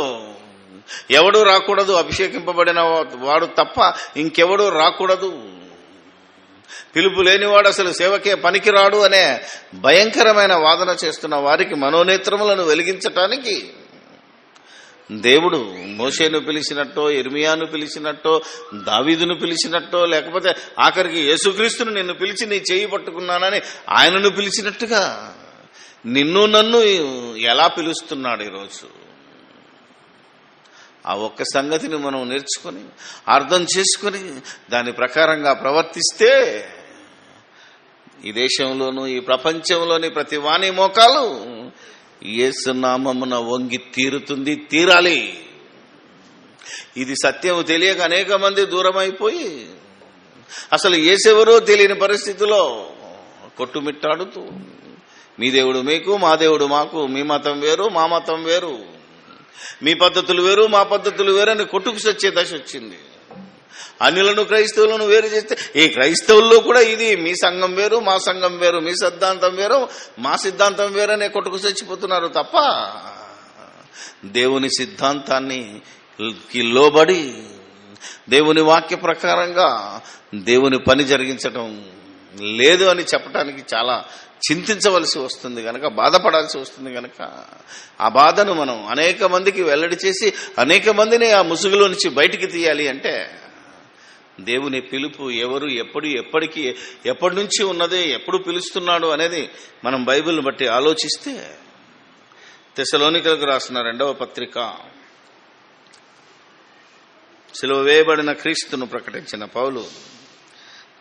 B: ఎవడూ రాకూడదు, అభిషేకింపబడిన వాడు తప్ప ఇంకెవడూ రాకూడదు, పిలుపు లేనివాడు అసలు సేవకే పనికిరాడు అనే భయంకరమైన వాదన చేస్తున్న వారికి మనోనేత్రములను వెలిగించటానికి దేవుడు మోషేను పిలిచినట్టో, ఇర్మియాను పిలిచినట్టో, దావీదును పిలిచినట్టో, లేకపోతే ఆఖరికి యేసుక్రీస్తును నిన్ను పిలిచి నీ చేయి పట్టుకున్నానని ఆయనను పిలిచినట్టుగా నిన్ను నన్ను ఎలా పిలుస్తున్నాడు ఈరోజు. ఆ ఒక్క సంగతిని మనం నేర్చుకొని అర్థం చేసుకొని దాని ప్రకారంగా ప్రవర్తిస్తే ఈ దేశంలోనూ ఈ ప్రపంచంలోని ప్రతి వాణి మోకాలు యేసు నామమున వంగి తీరాలి. ఇది సత్యం తెలియక అనేక మంది దూరం అయిపోయి అసలు యేసెవరో తెలియని పరిస్థితిలో కొట్టుమిట్టాడుతూ మీ దేవుడు మీకు, మా దేవుడు మాకు, మీ మతం వేరు మా మతం వేరు, మీ పద్ధతులు వేరు మా పద్ధతులు వేరు అని కొట్టుకు సచ్చే దశ వచ్చింది. అన్యులను క్రైస్తవులను వేరు చేస్తే ఈ క్రైస్తవుల్లో కూడా ఇది మీ సంఘం వేరు మా సంఘం వేరు, మీ సిద్ధాంతం వేరు మా సిద్ధాంతం వేరు అనే కొట్టుకు చచ్చిపోతున్నారు తప్ప దేవుని సిద్ధాంతాన్ని లోబడి దేవుని వాక్య ప్రకారంగా దేవుని పని జరిగించడం లేదు అని చెప్పడానికి చాలా చింతించవలసి వస్తుంది గనక, బాధపడాల్సి వస్తుంది గనక ఆ బాధను మనం అనేక మందికి వెల్లడి చేసి అనేక మందిని ఆ ముసుగులో నుంచి బయటికి తీయాలి అంటే దేవుని పిలుపు ఎవరు, ఎప్పటి నుంచి ఉన్నది, ఎప్పుడు పిలుస్తున్నాడు అనేది మనం బైబిల్ని బట్టి ఆలోచిస్తే తెస్సలోనికలకు రాసిన 2వ పత్రిక, సిలువ వేయబడిన క్రీస్తును ప్రకటించిన పౌలు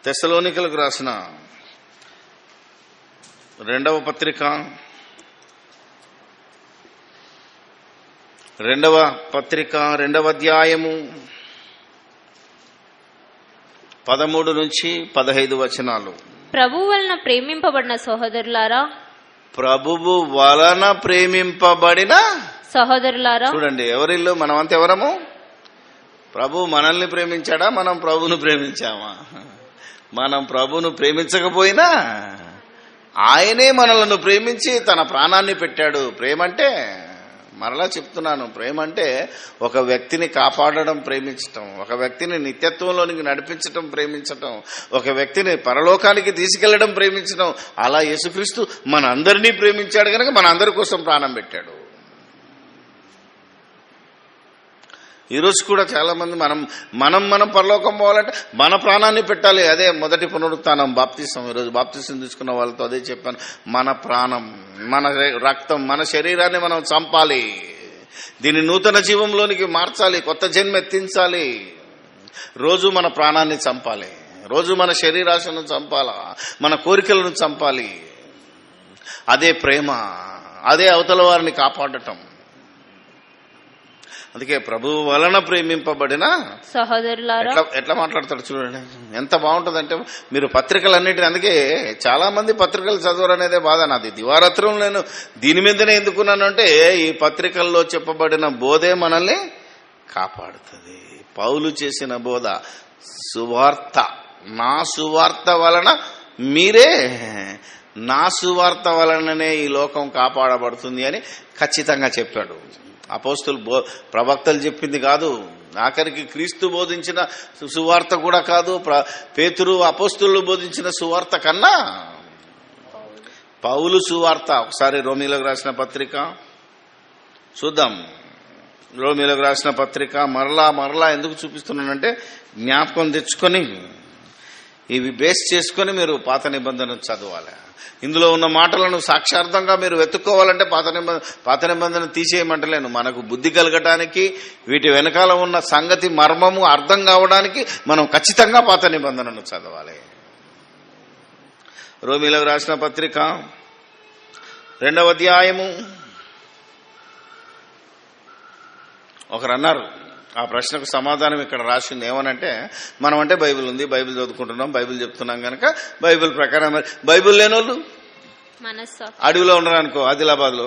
B: తెస్సలోనికలకు రాసిన 2వ పత్రిక 2వ అధ్యాయము 13 నుంచి 15 వచనాలు.
D: ప్రభువు వలన ప్రేమింపబడిన సహోదరులారా,
B: ప్రభువు వలన ప్రేమింపబడిన
D: సహోదరులారా.
B: చూడండి, ఎవరిల్లు మనమంతా ఎవరము? ప్రభు మనల్ని ప్రేమించాడా, మనం ప్రభువును ప్రేమించామా? మనం ప్రభువును ప్రేమించకపోయినా ఆయనే మనలను ప్రేమించి తన ప్రాణాన్ని పెట్టాడు. ప్రేమంటే, మరలా చెప్తున్నాను, ప్రేమంటే ఒక వ్యక్తిని కాపాడడం ప్రేమించటం, ఒక వ్యక్తిని నిత్యత్వంలోనికి నడిపించటం ప్రేమించటం, ఒక వ్యక్తిని పరలోకానికి తీసుకెళ్లడం ప్రేమించటం. అలా యేసుక్రీస్తు మన అందరినీ ప్రేమించాడు కనుక మన అందరి కోసం ప్రాణం పెట్టాడు. ఈరోజు కూడా చాలా మంది మనం పరలోకం పోవాలంటే మన ప్రాణాన్ని పెట్టాలి. అదే మొదటి పునరుత్థానం, బాప్తిసం. ఈరోజు బాప్తిసం తీసుకున్న వాళ్ళతో అదే చెప్పాను. మన ప్రాణం, మన రక్తం, మన శరీరాన్ని మనం చంపాలి. దీన్ని నూతన జీవంలోనికి మార్చాలి, కొత్త జన్మ ఎత్తించాలి. రోజు మన ప్రాణాన్ని చంపాలి, రోజు మన శరీరాశను చంపాలా, మన కోరికలను చంపాలి. అదే ప్రేమ, అదే అవతల వారిని కాపాడటం. అందుకే ప్రభువు వలన ప్రేమింపబడిన
D: సహోదరులారా.
B: ఎట్లా మాట్లాడతాడు చూడండి, ఎంత బాగుంటుందంటే మీరు పత్రికలన్నిటిని, అందుకే చాలా మంది పత్రికలు చదవరు అనేదే బాధ నాది. దివారాత్రం నేను దీని మీదనే ఎందుకున్నాను అంటే ఈ పత్రికల్లో చెప్పబడిన బోధే మనల్ని కాపాడుతుంది. పౌలు చేసిన బోధ సువార్త, నా సువార్త వలన మీరే, నా సువార్త వలననే ఈ లోకం కాపాడబడుతుంది అని ఖచ్చితంగా చెప్పాడు. అపోస్తులు ప్రవక్తలు చెప్పింది కాదు, ఆఖరికి క్రీస్తు బోధించిన సువార్త కూడా కాదు, పేతురు అపోస్తులు బోధించిన సువార్త కన్నా పౌలు సువార్త. ఒకసారి రోమీలకు రాసిన పత్రిక చూద్దాం. రోమీలకు రాసిన పత్రిక మరలా ఎందుకు చూపిస్తున్నానంటే జ్ఞాపకం తెచ్చుకొని ఇవి బేస్ చేసుకొని మీరు పాత నిబంధన చదవాలి. ఇందులో ఉన్న మాటలను సాక్షార్థంగా మీరు వెతుక్కోవాలంటే పాత నిబంధన తీసేయమంటలేను. మనకు బుద్ధి కలగటానికి, వీటి వెనకాల ఉన్న సంగతి మర్మము అర్థం కావడానికి మనం ఖచ్చితంగా పాత నిబంధనను చదవాలి. రోమీలకు రాసిన పత్రిక 2వ అధ్యాయము. ఒకరు అన్నారు, ఆ ప్రశ్నకు సమాధానం ఇక్కడ రాసింది ఏమనంటే, మనం అంటే బైబిల్ ఉంది, బైబిల్ చదువుకుంటున్నాం, బైబిల్ చెప్తున్నాం కనుక బైబిల్ ప్రకారం. బైబిల్ లేనోళ్ళు అడవిలో ఉండరు అనుకో, ఆదిలాబాద్లో,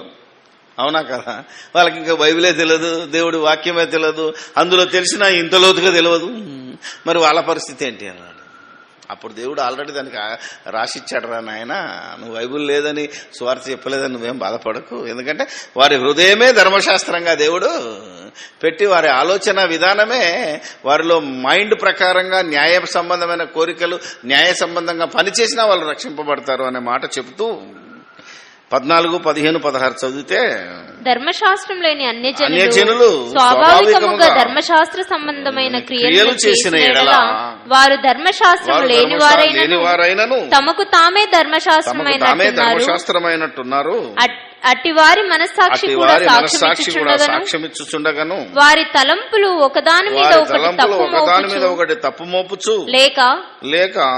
B: అవునా కదా? వాళ్ళకి ఇంకా బైబిలే తెలియదు, దేవుడి వాక్యమే తెలియదు, అందులో తెలిసినా ఇంత లోతుగా తెలియదు. మరి వాళ్ళ పరిస్థితి ఏంటి అన్నాడు. అప్పుడు దేవుడు ఆల్రెడీ దానికి రాసిచ్చాడు, రా నాయన, నువ్వు బైబుల్ లేదని సువార్త చెప్పలేదని నువ్వేం బాధపడకు. ఎందుకంటే వారి హృదయమే ధర్మశాస్త్రంగా దేవుడు పెట్టి, వారి ఆలోచన విధానమే వారిలో మైండ్ ప్రకారంగా న్యాయ సంబంధమైన కోరికలు న్యాయ సంబంధంగా పనిచేసినా వాళ్ళు రక్షింపబడతారు అనే మాట చెబుతూ 14, 15, 16 చదివితే,
D: ధర్మశాస్త్రం లేని
B: అన్యజనులు
D: అన్యజనులు స్వాభావికముగా ధర్మశాస్త్ర సంబంధమైన క్రియలు చేసిన ఎడల వారు ధర్మశాస్త్రం లేని వారైనను తమకు తామే
B: ధర్మశాస్త్రమైనట్టున్నారు.
D: అట్టివారి మనస్సాక్షి కూడా
B: సాక్ష్యమిచ్చుచుండగను
D: వారి తలంపులు ఒకదాని మీద
B: ఒకటి తప్పు మోపుచు
D: లేక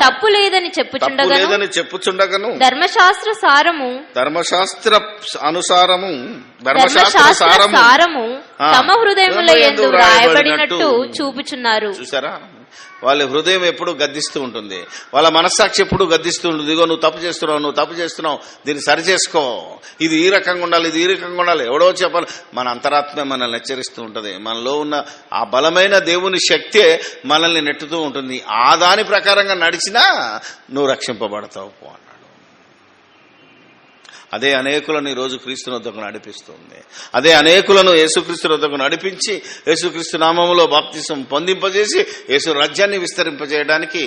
D: తప్పు లేదని
B: చెప్పుచుండగను
D: ధర్మశాస్త్ర సారము తమ హృదయముల యందు వ్రాయబడినట్టు చూపుచున్నారు.
B: చూసారా, వాళ్ళ హృదయం ఎప్పుడు గద్దిస్తూ ఉంటుంది, వాళ్ళ మనస్సాక్షి ఎప్పుడు గద్దిస్తూ ఉంటుంది. ఇదిగో నువ్వు తప్పు చేస్తున్నావు, దీన్ని సరి చేసుకో, ఇది ఈ రకంగా ఉండాలి, ఇది ఈ రకంగా ఉండాలి, ఎవడో చెప్పాలి. మన అంతరాత్మ మనల్ని హెచ్చరిస్తూ ఉంటుంది. మనలో ఉన్న ఆ బలమైన దేవుని శక్తే మనల్ని నెట్టుతూ ఉంటుంది. ఆ దాని ప్రకారంగా నడిచినా నువ్వు రక్షింపబడతావు అన్నాడు. అదే అనేకులను ఈరోజు క్రీస్తు వద్దకు నడిపిస్తుంది. అదే అనేకులను యేసుక్రీస్తు వద్దకు నడిపించి యేసుక్రీస్తు నామములో బాప్తిసం పొందింపజేసి యేసు రాజ్యాన్ని విస్తరింపజేయడానికి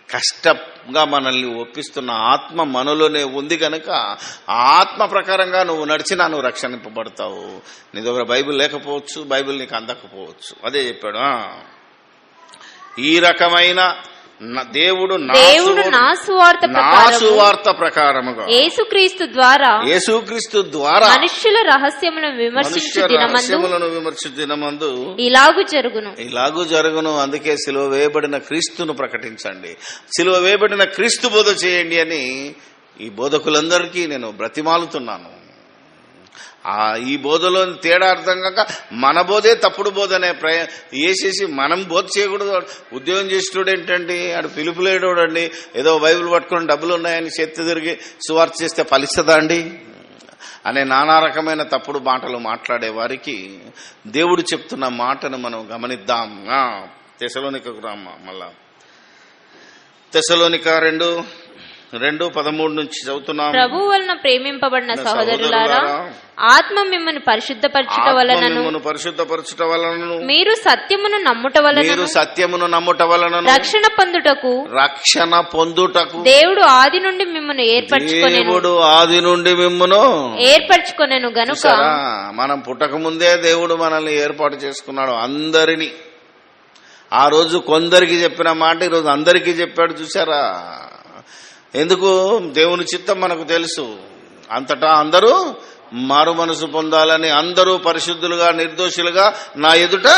B: కష్టంగా మనల్ని ఒప్పిస్తున్న ఆత్మ మనలోనే ఉంది గనక ఆ ఆత్మ ప్రకారంగా నువ్వు నడిచినా నువ్వు రక్షింపబడతావు. నీ దగ్గర బైబిల్ లేకపోవచ్చు, బైబిల్ నీకు అందకపోవచ్చు. అదే చెప్పాడు. ఈ రకమైన దేవుడు
D: నా సువార్త
B: ప్రకారముగా
D: యేసుక్రీస్తు ద్వారా మనుష్యుల రహస్యములను విమర్శించు దినమందు ఇలాగు జరుగును.
B: అందుకే సిలువ వేయబడిన క్రీస్తును ప్రకటించండి, సిలువ వేయబడిన క్రీస్తు బోధ చేయండి అని ఈ బోధకులందరికీ నేను బ్రతిమాలుతున్నాను. ఈ బోధలో తేడా అర్థం కాక మన బోధే తప్పుడు బోధనే వేసేసి మనం బోధ చేయకూడదు. ఉద్యోగం చేసేటోడు ఏంటండి, ఆడు పిలుపులేడోడండి, ఏదో బైబిల్ పట్టుకుని డబ్బులు ఉన్నాయని చేతి తిరిగి సువార్త చేస్తే ఫలిస్తుందా అండి అనే నానా రకమైన తప్పుడు మాటలు మాట్లాడే వారికి దేవుడు చెప్తున్న మాటను మనం గమనిద్దాం. తెసలోనికకు రామ్మా, మళ్ళా తెసలోనిక 2:13 నుంచి చదువుతున్నాం.
D: ప్రభు వలన ప్రేమింపబడిన సహోదరులారా, ఆత్మ మిమ్మల్ని పరిశుద్ధపరచుట వలనను మీరు సత్యమును నమ్ముట వలనను రక్షణ పొందుటకు దేవుడు ఆది నుండి మిమ్మల్ని ఏర్పరచుకొనెను గనుక.
B: మనం పుట్టక ముందే దేవుడు మనల్ని ఏర్పాటు చేసుకున్నాడు అందరినీ. ఆ రోజు కొందరికి చెప్పిన మాట ఈరోజు అందరికీ చెప్పాడు. చూసారా, ఎందుకు? దేవుని చిత్తం మనకు తెలుసు. అంతటా అందరూ మారు మనసు పొందాలని, అందరూ పరిశుద్ధులుగా నిర్దోషులుగా నా ఎదుట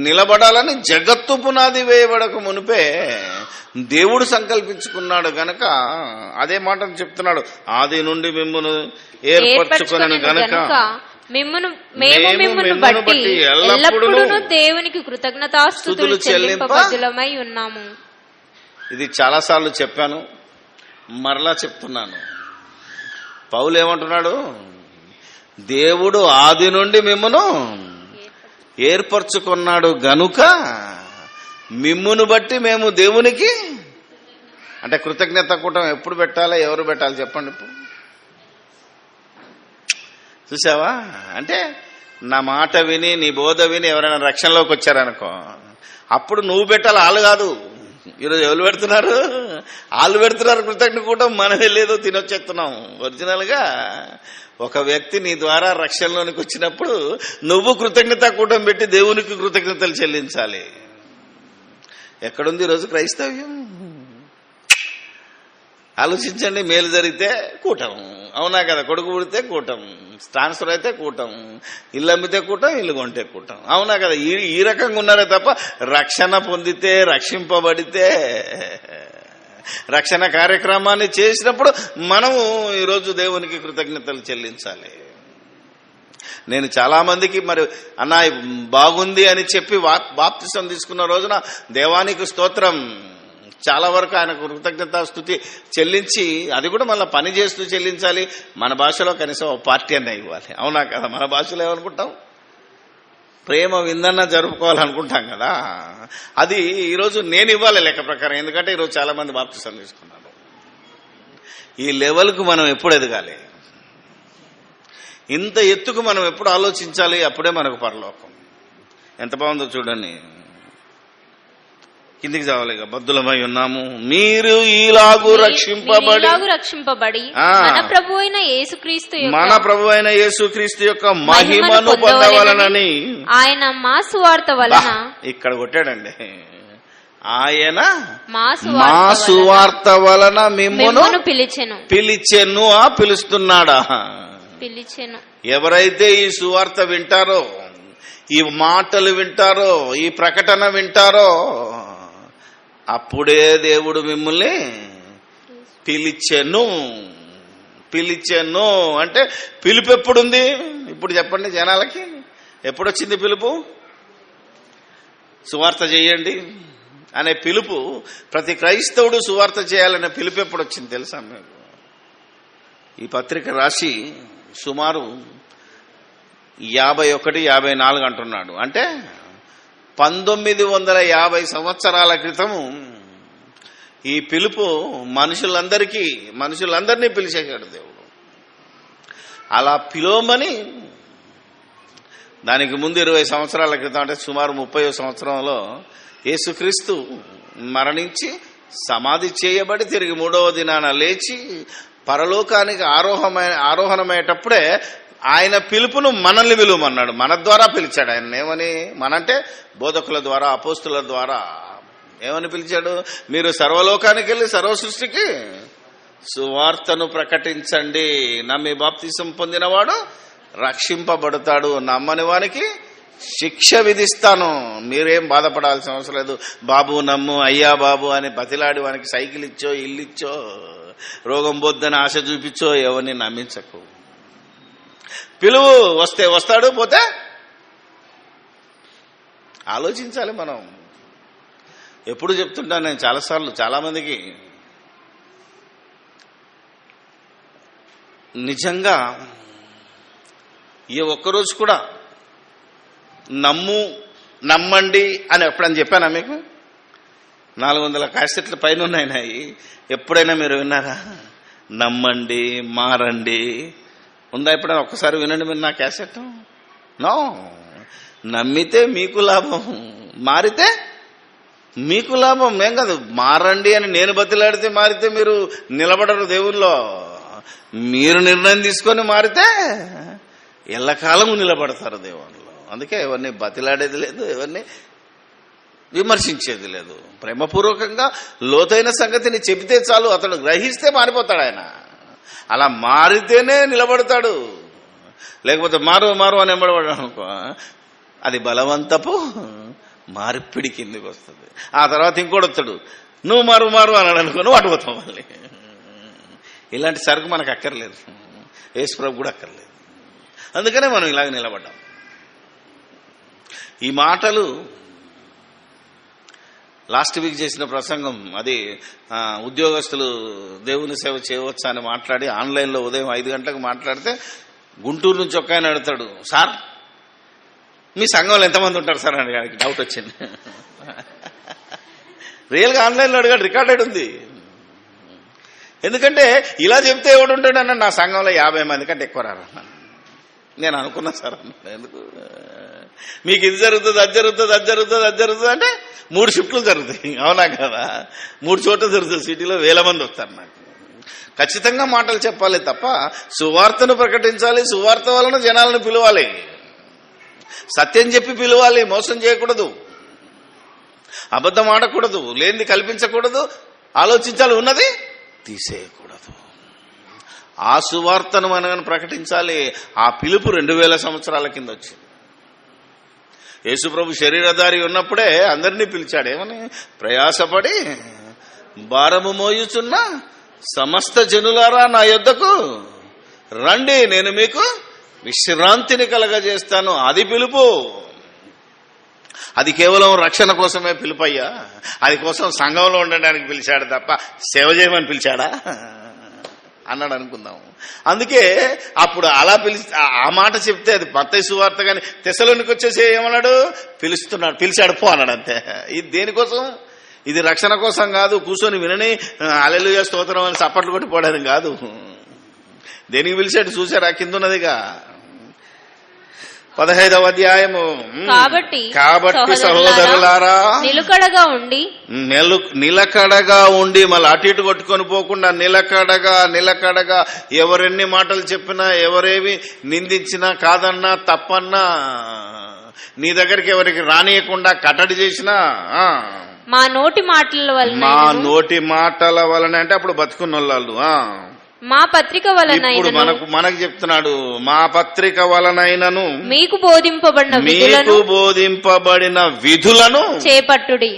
B: నిలబడాలని జగత్తు పునాది వేయబడక మునిపే దేవుడు సంకల్పించుకున్నాడు గనక అదే మాటను చెప్తున్నాడు. ఆది నుండి మిమ్మును ఏర్పరచుకొనెను గనక
D: మిమ్మును బట్టి ఎల్లప్పుడూ దేవునికి కృతజ్ఞతాస్తుతులు చెల్లింపబద్ధులమై ఉన్నాము.
B: ఇది చాలాసార్లు చెప్పాను, మరలా చెప్తున్నాను. పౌలు ఏమంటున్నాడు? దేవుడు ఆది నుండి మిమ్మును ఏర్పరచుకున్నాడు గనుక మిమ్మును బట్టి మేము దేవునికి, అంటే కృతజ్ఞత కూటం ఎప్పుడు పెట్టాలి, ఎవరు పెట్టాలి చెప్పండి ఇప్పుడు? చూసావా? అంటే నా మాట విని నీ బోధ విని ఎవరైనా రక్షణలోకి వచ్చారనుకో, అప్పుడు నువ్వు పెట్టాలి, వాళ్ళు కాదు. ఈరోజు ఎవరు పెడుతున్నారు? వాళ్ళు పెడుతున్నారు కృతజ్ఞత కూటం, మనమే లేదో తినొచ్చేస్తున్నాం. ఒరిజినల్ గా ఒక వ్యక్తి నీ ద్వారా రక్షణలోనికి వచ్చినప్పుడు నువ్వు కృతజ్ఞత కూటం పెట్టి దేవునికి కృతజ్ఞతలు చెల్లించాలి. ఎక్కడుంది ఈరోజు క్రైస్తవ్యం? ఆలోచించండి. మేలు జరిగితే కూటం, అవునా కదా? కొడుకు పుడితే కూటం, ట్రాన్స్ఫర్ అయితే కూటం, ఇల్లు అమ్మితే కూటం, ఇల్లు కొంటే కూటం, అవునా కదా? ఈ రకంగా ఉన్నారే తప్ప రక్షణ పొందితే, రక్షింపబడితే, రక్షణ కార్యక్రమాన్ని చేసినప్పుడు మనము ఈరోజు దేవునికి కృతజ్ఞతలు చెల్లించాలి. నేను చాలా మందికి మరి అన్న బాగుంది అని చెప్పి బాప్తిసం తీసుకున్న రోజున దేవానికి స్తోత్రం, చాలా వరకు ఆయనకు కృతజ్ఞతాస్తుతి చెల్లించి, అది కూడా మళ్ళీ పని చేస్తూ చెల్లించాలి. మన భాషలో కనీసం పార్టీ అన్న ఇవ్వాలి, అవునా కదా? మన భాషలో ఏమనుకుంటాం? ప్రేమ విందన్న జరుపుకోవాలనుకుంటాం కదా, అది ఈరోజు నేను ఇవ్వాలి లెక్క ప్రకారం. ఎందుకంటే ఈరోజు చాలా మంది బాప్తిసం తీసుకున్నారు. ఈ లెవెల్కు మనం ఎప్పుడు ఎదగాలి, ఇంత ఎత్తుకు మనం ఎప్పుడు ఆలోచించాలి, అప్పుడే మనకు పరలోకం. ఎంత బాగుందో చూడండి. కిందికి చావాలి. బద్దులమై ఉన్నాము, మీరు ఈలాగు రక్షింపబడి మన ప్రభు అయిన యేసుక్రీస్తు యొక్క మహిమను పొందవలనని
D: ఆయన మా సువార్త వలన,
B: ఇక్కడ కొట్టాడండి, ఆయన మా సువార్త వలన మిమ్మును పిలిచెను. పిలుస్తున్నాడా?
D: పిలిచెను.
B: ఎవరైతే ఈ సువార్త వింటారో, ఈ మాటలు వింటారో, ఈ ప్రకటన వింటారో, అప్పుడే దేవుడు మిమ్మల్ని పిలిచెను. అంటే పిలుపు ఎప్పుడుంది? ఇప్పుడు చెప్పండి జనాలకి, ఎప్పుడొచ్చింది పిలుపు? సువార్త చేయండి అనే పిలుపు, ప్రతి క్రైస్తవుడు సువార్త చేయాలనే పిలుపు ఎప్పుడు వచ్చింది తెలుసా మీకు? ఈ పత్రిక రాసి సుమారు 51-54 అంటున్నాడు. అంటే 1950 సంవత్సరాల క్రితము ఈ పిలుపు మనుషులందరినీ పిలిచేశాడు దేవుడు. అలా పిలువమని దానికి ముందు 20 సంవత్సరాల క్రితం, అంటే సుమారు 30వ సంవత్సరంలో యేసుక్రీస్తు మరణించి సమాధి చేయబడి తిరిగి 3వ దినాన లేచి పరలోకానికి ఆరోహణమయ్యేటప్పుడే ఆయన పిలుపును మనల్ని పిలువమన్నాడు. మన ద్వారా పిలిచాడు. ఆయన ఏమని? మనంటే బోధకుల ద్వారా, అపోస్తుల ద్వారా ఏమని పిలిచాడు? మీరు సర్వలోకానికి వెళ్ళి సర్వ సృష్టికి సువార్తను ప్రకటించండి. నమ్మి బాప్తిసం పొందినవాడు రక్షింపబడతాడు, నమ్మని వానికి శిక్ష విధిస్తాను. మీరేం బాధపడాల్సిన అవసరం లేదు. బాబు నమ్ము, అయ్యా బాబు అని బతిలాడి వానికి సైకిల్ ఇచ్చో, ఇల్లు ఇచ్చో, రోగం పోద్దని ఆశ చూపించో ఎవరిని నమ్మించకు. పిలువు వస్తే వస్తాడు, పోతే ఆలోచించాలి. మనం ఎప్పుడు చెప్తుంటాను నేను చాలాసార్లు, చాలామందికి నిజంగా ఏ ఒక్కరోజు కూడా నమ్మండి అని ఎప్పుడని చెప్పానా మీకు? 400 క్యాసెట్ల పైన ఉన్నాయి. ఎప్పుడైనా మీరు విన్నారా? నమ్మండి, మారండి ఉందా? ఎప్పుడైనా ఒక్కసారి వినండి మీరు నా క్యాసెట్. నో. నమ్మితే మీకు లాభం, మారితే మీకు లాభం. ఏం కాదు, మారండి అని నేను బతిలాడితే మారితే మీరు నిలబడరు దేవుల్లో. మీరు నిర్ణయం తీసుకొని మారితే ఎల్లకాలం నిలబడతారు దేవుళ్ళు. అందుకే ఎవరిని బతిలాడేది లేదు, ఎవరిని విమర్శించేది లేదు. ప్రేమపూర్వకంగా లోతైన సంగతిని చెబితే చాలు, అతడు గ్రహిస్తే మారిపోతాడు. ఆయన అలా మారితేనే నిలబడతాడు. లేకపోతే మారు అని ఎంబడబడ్డాడు అనుకో, అది బలవంతపు మార్పిడి కిందికి వస్తుంది. ఆ తర్వాత ఇంకోడొస్తాడు, నువ్వు మారు అన్నాడు అనుకో, నువ్వు అటుపోతావు మళ్ళీ. ఇలాంటి సరుకు మనకు అక్కర్లేదు, యేసుప్రభు కూడా అక్కర్లేదు. అందుకనే మనం ఇలాగ నిలబడ్డాం. ఈ మాటలు లాస్ట్ వీక్ చేసిన ప్రసంగం, అది ఉద్యోగస్తులు దేవుని సేవ చేయవచ్చా అని మాట్లాడి ఆన్లైన్లో ఉదయం 5 గంటలకు మాట్లాడితే గుంటూరు నుంచి ఒక ఆయన అడుగుతాడు, సార్ మీ సంఘంలో ఎంతమంది ఉంటారు సార్ అని ఆయనకి డౌట్ వచ్చింది. రియల్గా ఆన్లైన్లో అడిగాడు, రికార్డెడ్ ఉంది. ఎందుకంటే ఇలా చెప్తే ఎవడు ఉంటాడన్న, నా సంఘంలో 50 మంది కంటే ఎక్కువ రారు. నేను అనుకున్నా సార్ అన్నాడు. ఎందుకు మీకు ఇది జరుగుతుంది, అది జరుగుతుంది అంటే 3 షిఫ్ట్లు జరుగుతాయి, అవునా కదా? 3 చోట్ల జరుగుతుంది. సిటీలో 1000 మంది వస్తారు. నాకు ఖచ్చితంగా మాటలు చెప్పాలి తప్ప సువార్తను ప్రకటించాలి. సువార్త వలన జనాలను పిలవాలి, సత్యం చెప్పి పిలవాలి. మోసం చేయకూడదు, అబద్ధం ఆడకూడదు, లేనిది కల్పించకూడదు, ఆలోచించాలి, ఉన్నది తీసేయకూడదు. ఆ సువార్తను మనం ప్రకటించాలి. ఆ పిలుపు 2000 సంవత్సరాల కింద వచ్చింది. యేసుప్రభు శరీరధారి ఉన్నప్పుడే అందరినీ పిలిచాడు. ఏమని? ప్రయాసపడి భారము మోయుచున్న సమస్త జనులారా నా యొద్దకు రండి, నేను మీకు విశ్రాంతిని కలగజేస్తాను. అది పిలుపు. అది కేవలం రక్షణ కోసమే పిలుపయ్యా. అది కోసం సంఘంలో ఉండడానికి పిలిచాడు తప్ప సేవ చేయమని పిలిచాడా? అన్నాడు అనుకుందాం. అందుకే అప్పుడు అలా ఆ మాట చెప్తే అది మత్తయి సువార్త. కానీ తెస్సలోనికి వచ్చేసి ఏమన్నాడు? పిలిచాడు పో అన్నాడు అంతే. ఇది దేనికోసం? ఇది రక్షణ కోసం కాదు, కూర్చొని వినని హల్లెలూయా స్తోత్రం అని చప్పట్లు కొట్టిపోవడానికి కాదు. దేనికి పిలిచాడు చూసారా? కింద ఉన్నదిగా 15వ అధ్యాయము. కాబట్టి సహోదరులారా
D: నిలకడగా
B: ఉండి మళ్ళీ అటు ఇటు కొట్టుకొని పోకుండా నిలకడగా ఎవరెన్ని మాటలు చెప్పినా, ఎవరేవి నిందించినా, కాదన్నా, తప్పన్నా, నీ దగ్గరికి ఎవరికి రానియకుండా కట్టడి చేసినా,
D: మా నోటి మాటల వలన అంటే అప్పుడు బతుకున్న వాళ్ళు మా పత్రిక వలన
B: మనకు చెప్తున్నాడు, మా పత్రిక వలనైనను
D: మీకు బోధింపబడిన
B: విధులను
D: చేపట్టుడి.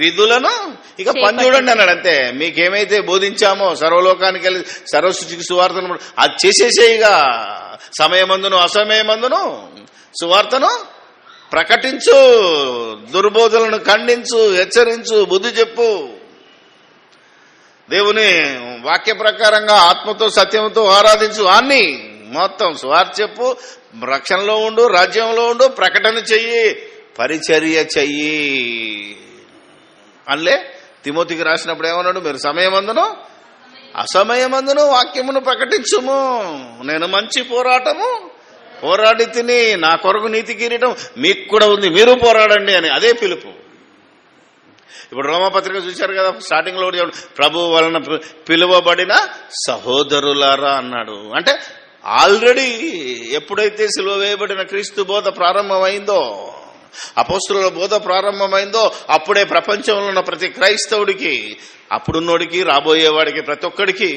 B: విధులను ఇక పని చూడండి అన్నాడు అంతే. మీకేమైతే బోధించామో సర్వలోకానికి వెళ్ళి సర్వసృష్టికి సువార్తను అది చేసేసేయిగా. సమయమందును అసమయమందును సువార్తను ప్రకటించు, దుర్బోధలను ఖండించు, హెచ్చరించు, బుద్ధి చెప్పు. దేవుని వాక్య ప్రకారంగా ఆత్మతో సత్యంతో ఆరాధించు. అన్ని మొత్తం సువార్త చెప్పు, రక్షణలో ఉండు, రాజ్యంలో ఉండు, ప్రకటన చెయ్యి, పరిచర్య చెయ్యి అన్లే. తిమోతికి రాసినప్పుడు ఏమన్నాడు? మీరు సమయమందును అసమయమందును వాక్యమును ప్రకటించుము. నేను మంచి పోరాడి తిని, నా కొరకు నీతి కిరీటం మీకు కూడా ఉంది, మీరు పోరాడండి అని. అదే పిలుపు. ఇప్పుడు రోమపత్రిక చూశారు కదా, స్టార్టింగ్ లో ప్రభు వలన పిలువబడిన సహోదరులారా అన్నాడు. అంటే ఆల్రెడీ ఎప్పుడైతే సిలువ వేయబడిన క్రీస్తు బోధ ప్రారంభమైందో, అపోస్తుల బోధ ప్రారంభమైందో, అప్పుడే ప్రపంచంలో ఉన్న ప్రతి క్రైస్తవుడికి, అప్పుడున్నోడికి, రాబోయేవాడికి, ప్రతి ఒక్కడికి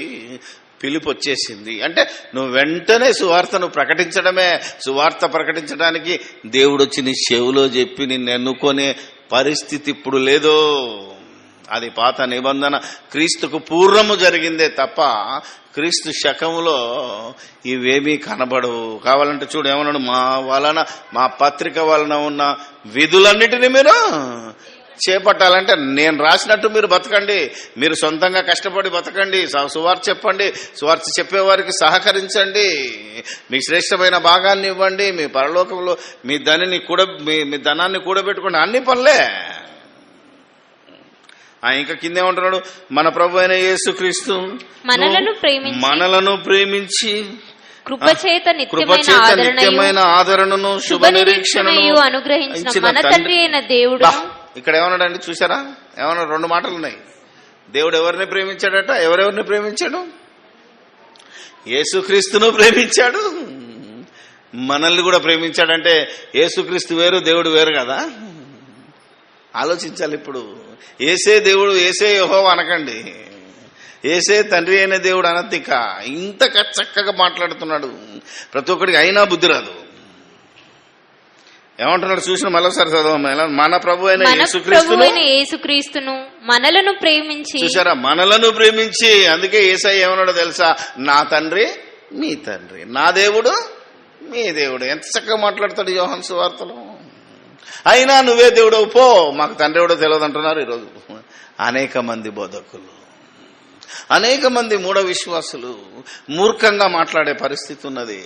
B: పిలుపు వచ్చేసింది. అంటే నువ్వు వెంటనే సువార్తను ప్రకటించడమే. సువార్త ప్రకటించడానికి దేవుడు వచ్చి నీ చెవులో చెప్పి నిన్ను ఎన్నుకొనే పరిస్థితి ఇప్పుడు లేదో. అది పాత నిబంధన క్రీస్తుకు పూర్వము జరిగిందే తప్ప క్రీస్తు శకములో ఇవేమీ కనబడవు. కావాలంటే చూడు ఏమన్నాడు? మా పత్రిక వలన ఉన్న విధులన్నిటినీ మీరు చేపట్టాలంటే నేను రాసినట్టు మీరు బతకండి. మీరు సొంతంగా కష్టపడి బతకండి, సువార్త చెప్పండి, సువార్త చెప్పేవారికి సహకరించండి, మీకు శ్రేష్టమైన భాగాన్ని ఇవ్వండి, మీ పరలోకంలో మీ ధనాన్ని కూడబెట్టుకోండి. అన్ని పనులే. ఇంకా కిందేమంటున్నాడు? మన ప్రభు అయిన యేసుక్రీస్తు మనలను ప్రేమించి
D: కృపచేత
B: నిత్యమైన ఆదరణను శుభ నిరీక్షణను
D: అనుగ్రహించిన మన తండ్రి అయిన దేవుడు.
B: ఇక్కడ ఏమన్నాడండి? చూసారా? ఏమన్నాడు? 2 మాటలు ఉన్నాయి. దేవుడు ఎవరిని ప్రేమించాడట? ఎవరెవరిని ప్రేమించాడు? యేసుక్రీస్తును ప్రేమించాడు, మనల్ని కూడా ప్రేమించాడంటే యేసుక్రీస్తు వేరు, దేవుడు వేరు కదా. ఆలోచించాలి. ఇప్పుడు ఏసే దేవుడు, ఏసే యెహోవా అనకండి, ఏసే తండ్రి అయిన దేవుడు అనద్దు. ఇంత చక్కగా మాట్లాడుతున్నాడు. ప్రతి ఒక్కడికి అయినా బుద్ధి రాదు. ఏమంటున్నాడు చూసిన మరోసారి చదవ. మన ప్రభు అయిన
D: యేసుక్రీస్తును మనలను ప్రేమించి,
B: చూసారా? మనలను ప్రేమించి. అందుకే యేసయ్య ఏమన్నాడో తెలుసా? నా తండ్రి మీ తండ్రి, నా దేవుడు మీ దేవుడు. ఎంత చక్కగా మాట్లాడతాడు యోహాను సువార్తలో. అయినా నువ్వే దేవుడు పో, మాకు తండ్రి ఎవడో తెలియదు అంటున్నారు ఈరోజు అనేక మంది బోధకులు, అనేక మంది మూఢ విశ్వాసులు మూర్ఖంగా మాట్లాడే పరిస్థితి ఉన్నది.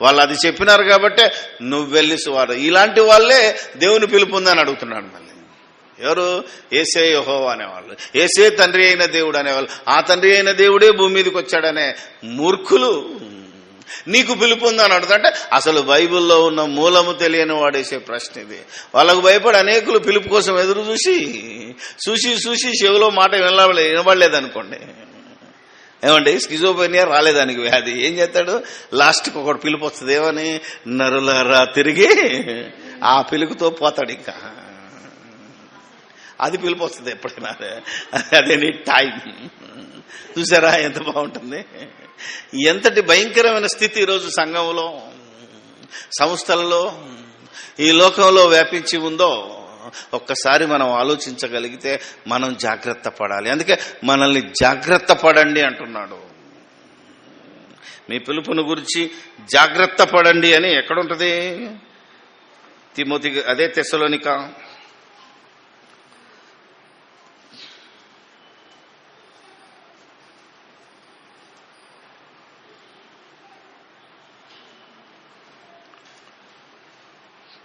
B: వాళ్ళు అది చెప్పినారు కాబట్టే నువ్వు వెళ్ళి సువార్త. ఇలాంటి వాళ్ళే దేవుని పిలుపు ఉందని అడుగుతున్నాడు. మళ్ళీ ఎవరు? ఏసే యెహోవా అనేవాళ్ళు, ఏసే తండ్రి అయిన దేవుడు అనేవాళ్ళు. ఆ తండ్రి అయిన దేవుడే భూమి మీదకి వచ్చాడనే మూర్ఖులు నీకు పిలుపు ఉందని అడుగుతుంటే అసలు బైబిల్లో ఉన్న మూలము తెలియని వాడేసే ప్రశ్న ఇది. వాళ్ళకు భయపడి అనేకులు పిలుపు కోసం ఎదురు చూసి చెవిలో మాట వినబడలేదనుకోండి, ఏమండి స్కిజోఫ్రెనియా రాలేదానికి వ్యాధి, ఏం చేస్తాడు? లాస్ట్కి ఒకటి పిలుపు వస్తుంది. ఏమని? నరులారా తిరిగి, ఆ పిలుపుతో పోతాడు. ఇంకా అది పిలుపు వస్తుంది ఎప్పుడైనా. అదే నీ టైం. చూసారా ఎంత బాగుంటుంది? ఎంతటి భయంకరమైన స్థితి ఈరోజు సంఘంలో, సంస్థలలో, ఈ లోకంలో వ్యాపించి ఉందో ఒక్కసారి మనం ఆలోచించగలిగితే మనం జాగ్రత్త పడాలి. అందుకే మనల్ని జాగ్రత్త పడండి అంటున్నాడు. మీ పిలుపును గురించి జాగ్రత్త పడండి అని ఎక్కడుంటది? తిమోతి, అదే తెస్సలోనిక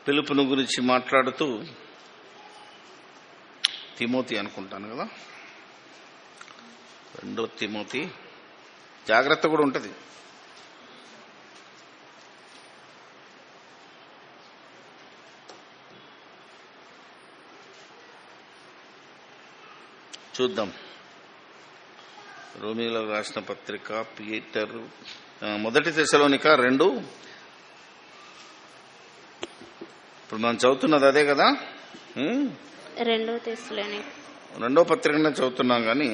B: పిలుపును గురించి మాట్లాడుతూ తిమోతి అనుకుంటాను కదా, 2 తిమోతి, జాగ్రత్త కూడా ఉంటుంది. చూద్దాం. రోమీయులకు రాసిన పత్రిక, పీటరు, 1 తెస్సలోనిక 2. ఇప్పుడు మనం చదువుతున్నది అదే కదా,
D: 2 తెస్సలోనిక
B: 2వ పత్రికనే చదువుతున్నాం. కానీ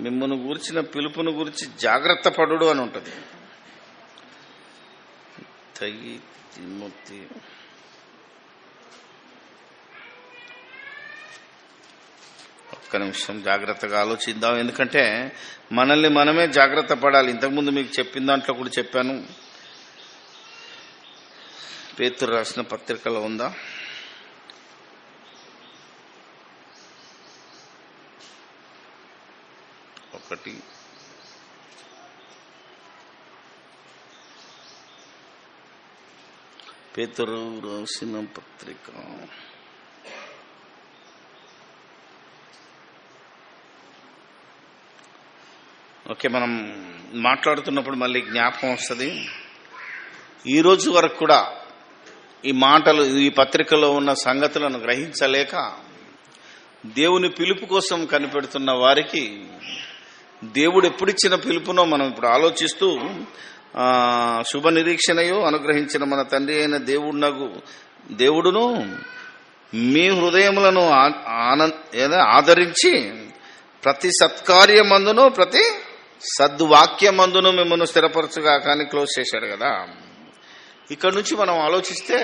B: మిమ్మల్ని గురించిన పిలుపును గురించి జాగ్రత్త పడుడు అని ఉంటుంది. తిమోతి ఒక్క నిమిషం జాగ్రత్తగా ఆలోచిద్దాం. ఎందుకంటే మనల్ని మనమే జాగ్రత్త పడాలి. ఇంతకుముందు మీకు చెప్పిన దాంట్లో కూడా చెప్పాను. పేతురు రాసిన పత్రికలో ఉందా? ఒకటి పేతురు రాసిన పత్రిక, ఓకే, మనం మాట్లాడుతున్నప్పుడు మళ్ళీ జ్ఞాపకం వస్తుంది. ఈ రోజు వరకు కూడా ఈ మాటలు, ఈ పత్రికలో ఉన్న సంగతులను గ్రహించలేక దేవుని పిలుపు కోసం కనిపెడుతున్న వారికి దేవుడు ఎప్పుడిచ్చిన పిలుపునో మనం ఇప్పుడు ఆలోచిస్తూ, శుభ నిరీక్షణయు అనుగ్రహించిన మన తండ్రి అయిన దేవుడును మీ హృదయములను ఆదరించి ప్రతి సత్కార్యమందును ప్రతి సద్వాక్యమందును మిమ్మల్ని స్థిరపరచుగా కానీ క్లోజ్ చేశాడు కదా. ఇక్కడ నుంచి మనం ఆలోచిస్తే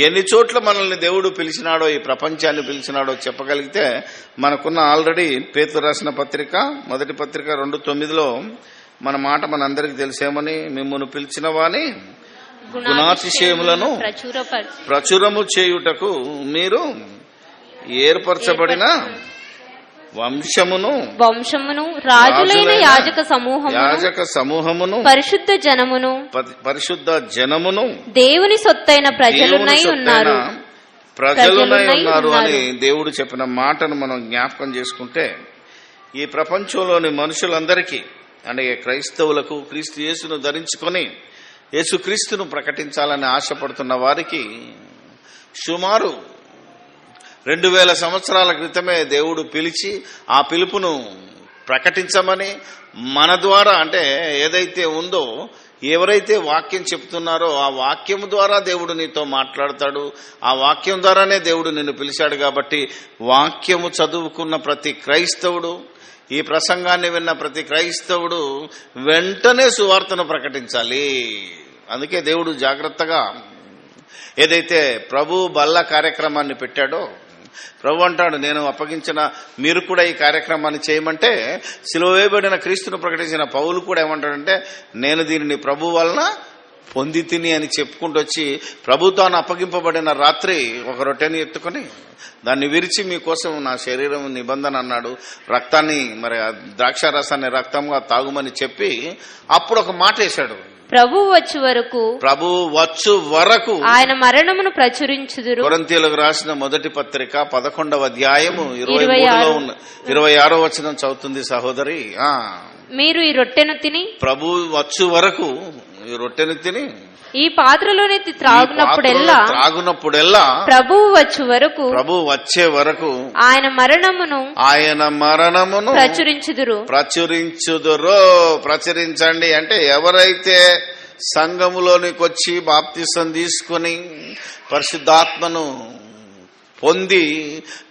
B: ఎన్ని చోట్ల మనల్ని దేవుడు పిలిచినాడో, ఈ ప్రపంచాన్ని పిలిచినాడో చెప్పగలిగితే మనకున్న ఆల్రెడీ పేతురు రాసిన పత్రిక, 1 పత్రిక 2:9 మన మాట మనందరికీ తెలిసేమని, మిమ్మల్ని పిలిచిన వాని గుణాతిశయములను ప్రచురము చేయుటకు మీరు ఏర్పరచబడిన వంశమును రాజులైన యాజక సమూహమును పరిశుద్ధ జనమును దేవుని సొత్తైన ప్రజలునై ఉన్నారు అని దేవుడు చెప్పిన మాటను మనం జ్ఞాపకం చేసుకుంటే, ఈ ప్రపంచంలోని మనుషులందరికీ, అంటే క్రైస్తవులకు, క్రీస్తు యేసును ధరించుకొని యేసుక్రీస్తును ప్రకటించాలని ఆశపడుతున్న వారికి సుమారు 2000 సంవత్సరాల క్రితమే దేవుడు పిలిచి ఆ పిలుపును ప్రకటించమని, మన ద్వారా, అంటే ఏదైతే ఉందో, ఎవరైతే వాక్యం చెప్తున్నారో ఆ వాక్యం ద్వారా దేవుడు నీతో మాట్లాడతాడు. ఆ వాక్యం ద్వారానే దేవుడు నిన్ను పిలిచాడు. కాబట్టి వాక్యము చదువుకున్న ప్రతి క్రైస్తవుడు, ఈ ప్రసంగాన్ని విన్న ప్రతి క్రైస్తవుడు వెంటనే సువార్తను ప్రకటించాలి. అందుకే దేవుడు జాగ్రత్తగా ఏదైతే ప్రభు బల్ల కార్యక్రమాన్ని పెట్టాడో, ప్రభు అంటాడు, నేను అప్పగించిన మీరు కూడా ఈ కార్యక్రమాన్ని చేయమంటే, సిలువ వేయబడిన క్రీస్తును ప్రకటించిన పౌలు కూడా ఏమంటాడంటే, నేను దీనిని ప్రభు వలన పొంది తిని అని చెప్పుకుంటూ వచ్చి, ప్రభుత్వాన్ని అప్పగింపబడిన రాత్రి ఒక రొట్టెని ఎత్తుకొని దాన్ని విరిచి మీకోసం నా శరీరం నిబంధన అన్నాడు, రక్తాన్ని, మరి ద్రాక్షారసాన్ని రక్తంగా తాగుమని చెప్పి అప్పుడు ఒక మాట వేశాడు, ప్రభు వచ్చు వరకు ఆయన మరణమును ప్రచురించుదురు. కొరింథీయులకు రాసిన 1 పత్రిక 11వ అధ్యాయము 26వ వచనం చదువుతుంది సహోదరి. మీరు ఈ రొట్టెను తిని, ప్రభు వచ్చు వరకు ఈ రొట్టెను తిని ఈ పాత్రలోనే త్రాగునప్పుడెల్లా ప్రభు వచ్చే వరకు ఆయన మరణమును ప్రచురించండి. అంటే ఎవరైతే సంఘములోనికి వచ్చి బాప్తిసం తీసుకుని పరిశుద్ధాత్మను పొంది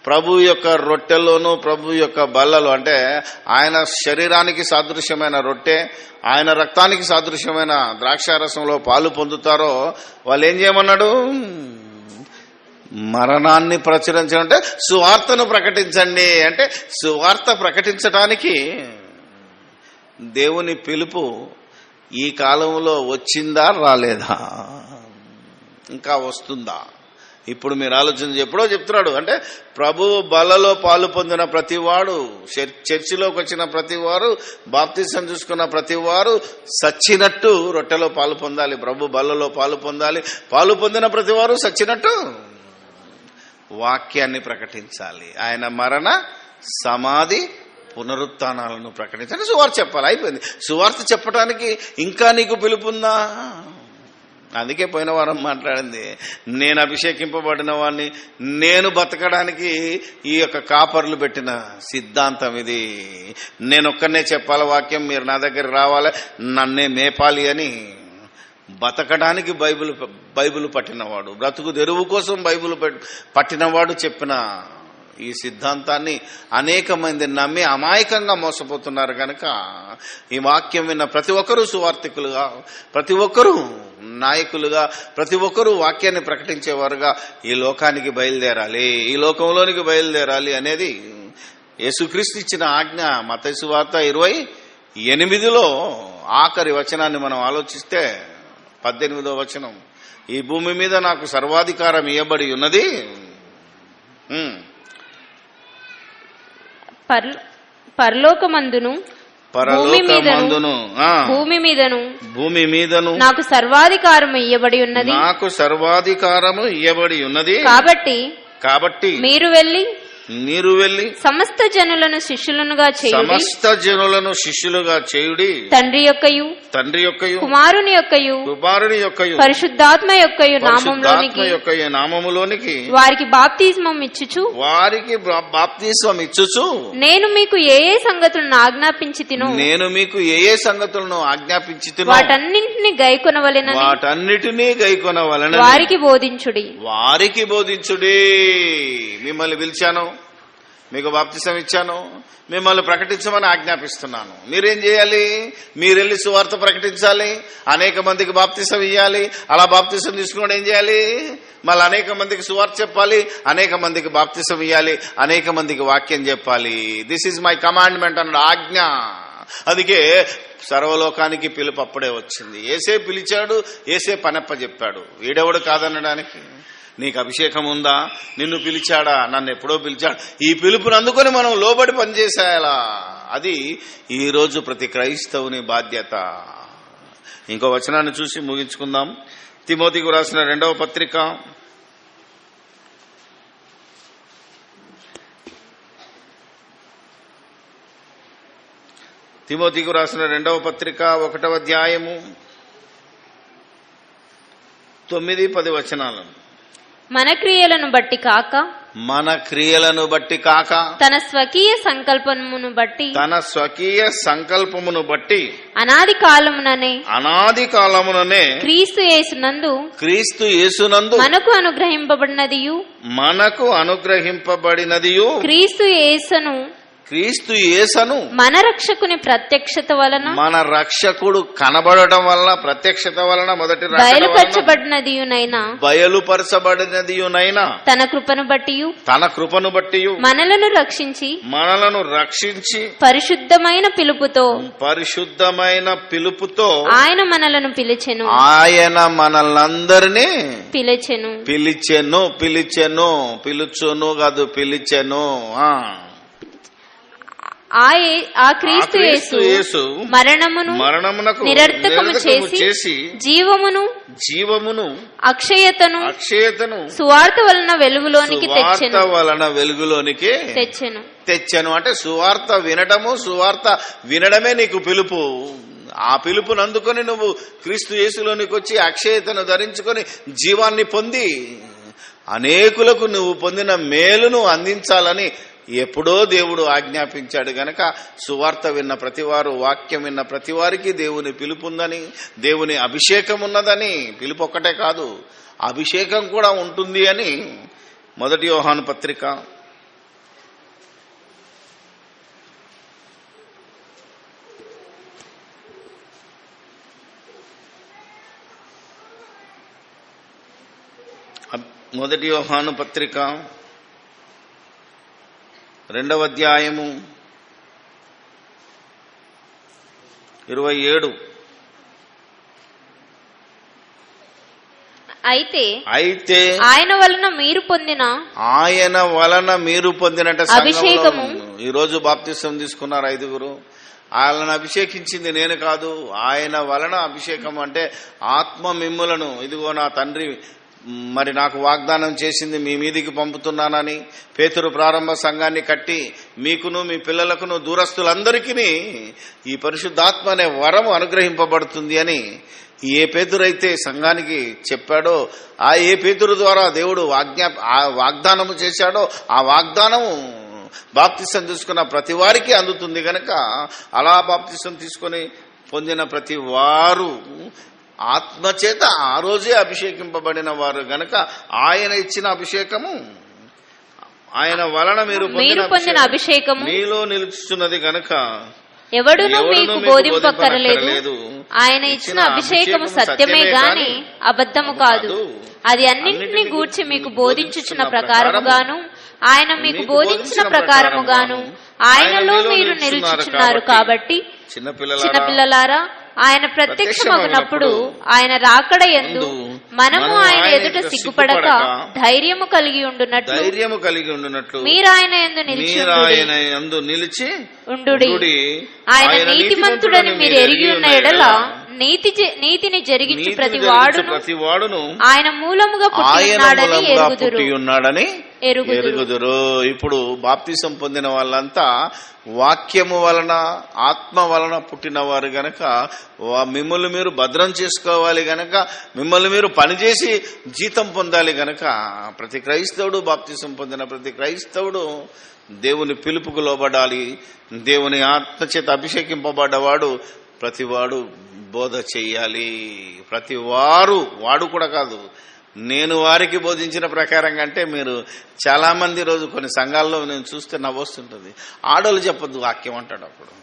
B: ప్రభు యొక్క రొట్టెలోను, ప్రభు యొక్క బల్లలో, అంటే ఆయన శరీరానికి సాదృశ్యమైన రొట్టె, ఆయన రక్తానికి సాదృశ్యమైన ద్రాక్షారసంలో పాలు పొందుతారో వాళ్ళు ఏం చేయమన్నాడు? మరణాన్ని ప్రచురించడం, అంటే సువార్తను ప్రకటించండి. అంటే సువార్త ప్రకటించడానికి దేవుని పిలుపు ఈ కాలంలో వచ్చిందా, రాలేదా, ఇంకా వస్తుందా? ఇప్పుడు మీరు ఆలోచన ఎప్పుడో చెప్తున్నాడు అంటే ప్రభు బలలో పాలు పొందిన ప్రతివాడు, చర్చిలోకి వచ్చిన ప్రతివారు, బాప్తిసం తీసుకున్న ప్రతివారు సచ్చినట్టు రొట్టెలో పాలు పొందాలి, ప్రభు బలలో పాలు పొందాలి. పాలు పొందిన ప్రతివారు సచ్చినట్టు వాక్యాన్ని ప్రకటించాలి. ఆయన మరణ సమాధి పునరుత్థానాలను ప్రకటించాలి. సువార్త చెప్పాలి. అయిపోయింది. సువార్త చెప్పడానికి ఇంకా నీకు పిలుపుందా? అందుకే పోయిన వారం మాట్లాడింది, నేను అభిషేకింపబడిన వాడిని, నేను బతకడానికి ఈ యొక్క కాపర్లు పెట్టిన సిద్ధాంతం ఇది. నేను ఒక్కనే చెప్పాలి వాక్యం, మీరు నా దగ్గర రావాలి, నన్నే మేపాలి అని బతకడానికి బైబిల్ పట్టినవాడు, బ్రతుకు తెరువు కోసం బైబిల్ పట్టినవాడు చెప్పిన ఈ సిద్ధాంతాన్ని అనేక మంది నమ్మి అమాయకంగా మోసపోతున్నారు కనుక ఈ వాక్యం విన్న ప్రతి ఒక్కరూ సువార్థికులుగా, ప్రతి ఒక్కరూ నాయకులుగా, ప్రతి ఒక్కరూ వాక్యాన్ని ప్రకటించేవారుగా ఈ లోకానికి బయలుదేరాలి, ఈ లోకంలోనికి బయలుదేరాలి అనేది యేసుక్రీస్తు ఇచ్చిన ఆజ్ఞ. మత్తయి సువార్త 28లో ఆఖరి వచనాన్ని మనం ఆలోచిస్తే 18వ వచనం, ఈ భూమి మీద నాకు సర్వాధికారం ఇవ్వబడి ఉన్నది,
D: పరలోకమందును భూమి మీదను నాకు సర్వాధికారము ఇయ్యబడి ఉన్నది. కాబట్టి మీరు వెళ్ళి సమస్త జనులను శిష్యులుగా చేయుడి, తండ్రి యొక్కయు కుమారుని యొక్కయు పరిశుద్ధాత్మ యొక్కయు నామములోనికి వారికి బాప్తిస్మం ఇచ్చుచు నేను మీకు ఏ ఏ సంగతులను ఆజ్ఞాపించితినో వాటన్నింటినీ గైకొనవలెనని వారికి బోధించుడి.
B: మిమ్మల్ని పిలిచాను, మీకు బాప్తిసం ఇచ్చాను, మిమ్మల్ని ప్రకటించమని ఆజ్ఞాపిస్తున్నాను. మీరేం చేయాలి? మీరెళ్ళి సువార్త ప్రకటించాలి, అనేక మందికి బాప్తిసం ఇవ్వాలి. అలా బాప్తిసం తీసుకుని ఏం చేయాలి? మళ్ళీ అనేక మందికి సువార్త చెప్పాలి, అనేక మందికి బాప్తిసం ఇవ్వాలి, అనేక మందికి వాక్యం చెప్పాలి. దిస్ ఈజ్ మై కమాండ్మెంట్ అన్నాడు, ఆజ్ఞ. అందుకే సర్వలోకానికి పిలుపు అప్పుడే వచ్చింది. ఏసే పిలిచాడు, ఏసే పనప్ప చెప్పాడు. వీడెవడు కాదనడానికి? నీకు అభిషేకం ఉందా? నిన్ను పిలిచాడా? నన్ను ఎప్పుడో పిలిచాడు. ఈ పిలుపుని అందుకొని మనం లోబడి పనిచేసేయాలా? అది ఈరోజు ప్రతి క్రైస్తవుని బాధ్యత. ఇంకో వచనాన్ని చూసి ముగించుకుందాం. తిమోతికి రాసిన 2వ పత్రిక 1వ అధ్యాయము 9-10 వచనాలను.
D: మన క్రియలను బట్టి కాక తన స్వకీయ సంకల్పమును బట్టి అనాది కాలముననే క్రీస్తు యేసునందు మనకు అనుగ్రహింపబడినదియు క్రీస్తు యేసును మన రక్షకుని ప్రత్యక్షత వలన,
B: మన రక్షకుడు కనబడటం వలన, ప్రత్యక్షత వలన, మొదటి బయలుపరచబడినదియునైనా
D: తన కృపను బట్టి మనలను రక్షించి పరిశుద్ధమైన పిలుపుతో ఆయన మనలను పిలిచెను.
B: ఆయన మనల్నందరినీ పిలిచెను కాదు, పిలిచెను.
D: ఆ క్రీస్తు యేసు మరణమునకు నిరర్థకము చేసి జీవమును అక్షయతను సువార్త వలన వెలుగులోనికి
B: తెచ్చెను. అంటే సువార్త వినడమే నీకు పిలుపు. ఆ పిలుపును అందుకొని నువ్వు క్రీస్తు యేసులోనికి వచ్చి అక్షయతను ధరించుకొని జీవాన్ని పొంది అనేకులకు నువ్వు పొందిన మేలును అందించాలని ఎప్పుడో దేవుడు ఆజ్ఞాపించాడు గనక సువార్త విన్న ప్రతివారు, వాక్యం విన్న ప్రతివారికి దేవుని పిలుపుందని, దేవుని అభిషేకం ఉన్నదని, పిలుపు ఒక్కటే కాదు అభిషేకం కూడా ఉంటుంది అని 1 యోహాను పత్రిక 2వ అధ్యాయము 27.
D: అయితే
A: ఆయన
D: వలన మీరు పొందిన అభిషేకము.
A: ఈరోజు బాప్తిసం తీసుకున్నారు 5. ఆయనను అభిషేకించింది నేను కాదు, ఆయన వలన అభిషేకం అంటే ఆత్మ మిమ్ములను, ఇదిగో నా తండ్రి మరి నాకు వాగ్దానం చేసింది మీ మీదికి పంపుతున్నానని, పేతురు ప్రారంభ సంఘాన్ని కట్టి మీకును మీ పిల్లలకును దూరస్తులందరికీ ఈ పరిశుద్ధాత్మ అనే వరం అనుగ్రహింపబడుతుంది అని ఏ పేతురైతే సంఘానికి చెప్పాడో, ఆ ఏ పేతురు ద్వారా దేవుడు వాగ్దానము చేశాడో ఆ వాగ్దానము బాప్తిసం తీసుకున్న ప్రతి వారికి అందుతుంది గనక, అలా బాప్తిసం తీసుకొని పొందిన ప్రతి వారు ఆత్మచేత ఆ రోజే అభిషేకింపబడిన వారు గనక ఆయన ఇచ్చిన అభిషేకము, ఆయన వలన మీరు పొందిన అభిషేకము మీలో నిలుచున్నది గనక
D: ఎవడును మీకు బోధింపక్కరలేదు. ఆయన ఇచ్చిన అభిషేకము సత్యమే గాని అబద్ధము కాదు. అది అన్నింటినీ గూర్చి మీకు బోధించుచున్న ప్రకారముగాను ఆయన మీకు బోధించిన ప్రకారముగాను ఆయనలో మీరు నిలుచుచున్నారు. కాబట్టి చిన్నపిల్లలారా, ఆయన ప్రత్యక్షమగునప్పుడు ఆయన రాకడ యందు మనము ఆయన ఎదుట సిగ్గుపడక ధైర్యము కలిగి ఉండునట్లు మీరు ఆయన యందు నిలిచి ఉండుడి. ఆయన నీతిమంతుడని మీరు ఎరిగి ఉన్న ఎడల నీతిని జరిగించి ప్రతి వాడును ఆయన మూలముగా పుట్టి ఉన్నాడని
A: ఎరుగుదురు. ఇప్పుడు బాప్తిసం పొందిన వాళ్ళంతా వాక్యము వలన ఆత్మ వలన పుట్టినవారు గనక మిమ్మల్ని మీరు భద్రం చేసుకోవాలి గనక, మిమ్మల్ని మీరు పనిచేసి జీతం పొందాలి గనక, ప్రతి క్రైస్తవుడు బాప్తిసం పొందిన ప్రతి క్రైస్తవుడు దేవుని పిలుపుకు లోబడాలి. దేవుని ఆత్మచేత అభిషేకింపబడ్డవాడు ప్రతివాడు బోధ చెయ్యాలి. ప్రతి వాడు కూడా కాదు, నేను వారికి బోధించిన ప్రకారంగా. అంటే మీరు చాలా మంది రోజు కొన్ని సంఘాల్లో నేను చూస్తే నవ్వొస్తుంటుంది. ఆడోళ్ళు చెప్పొద్దు వాక్యం అంటాడు. అప్పుడు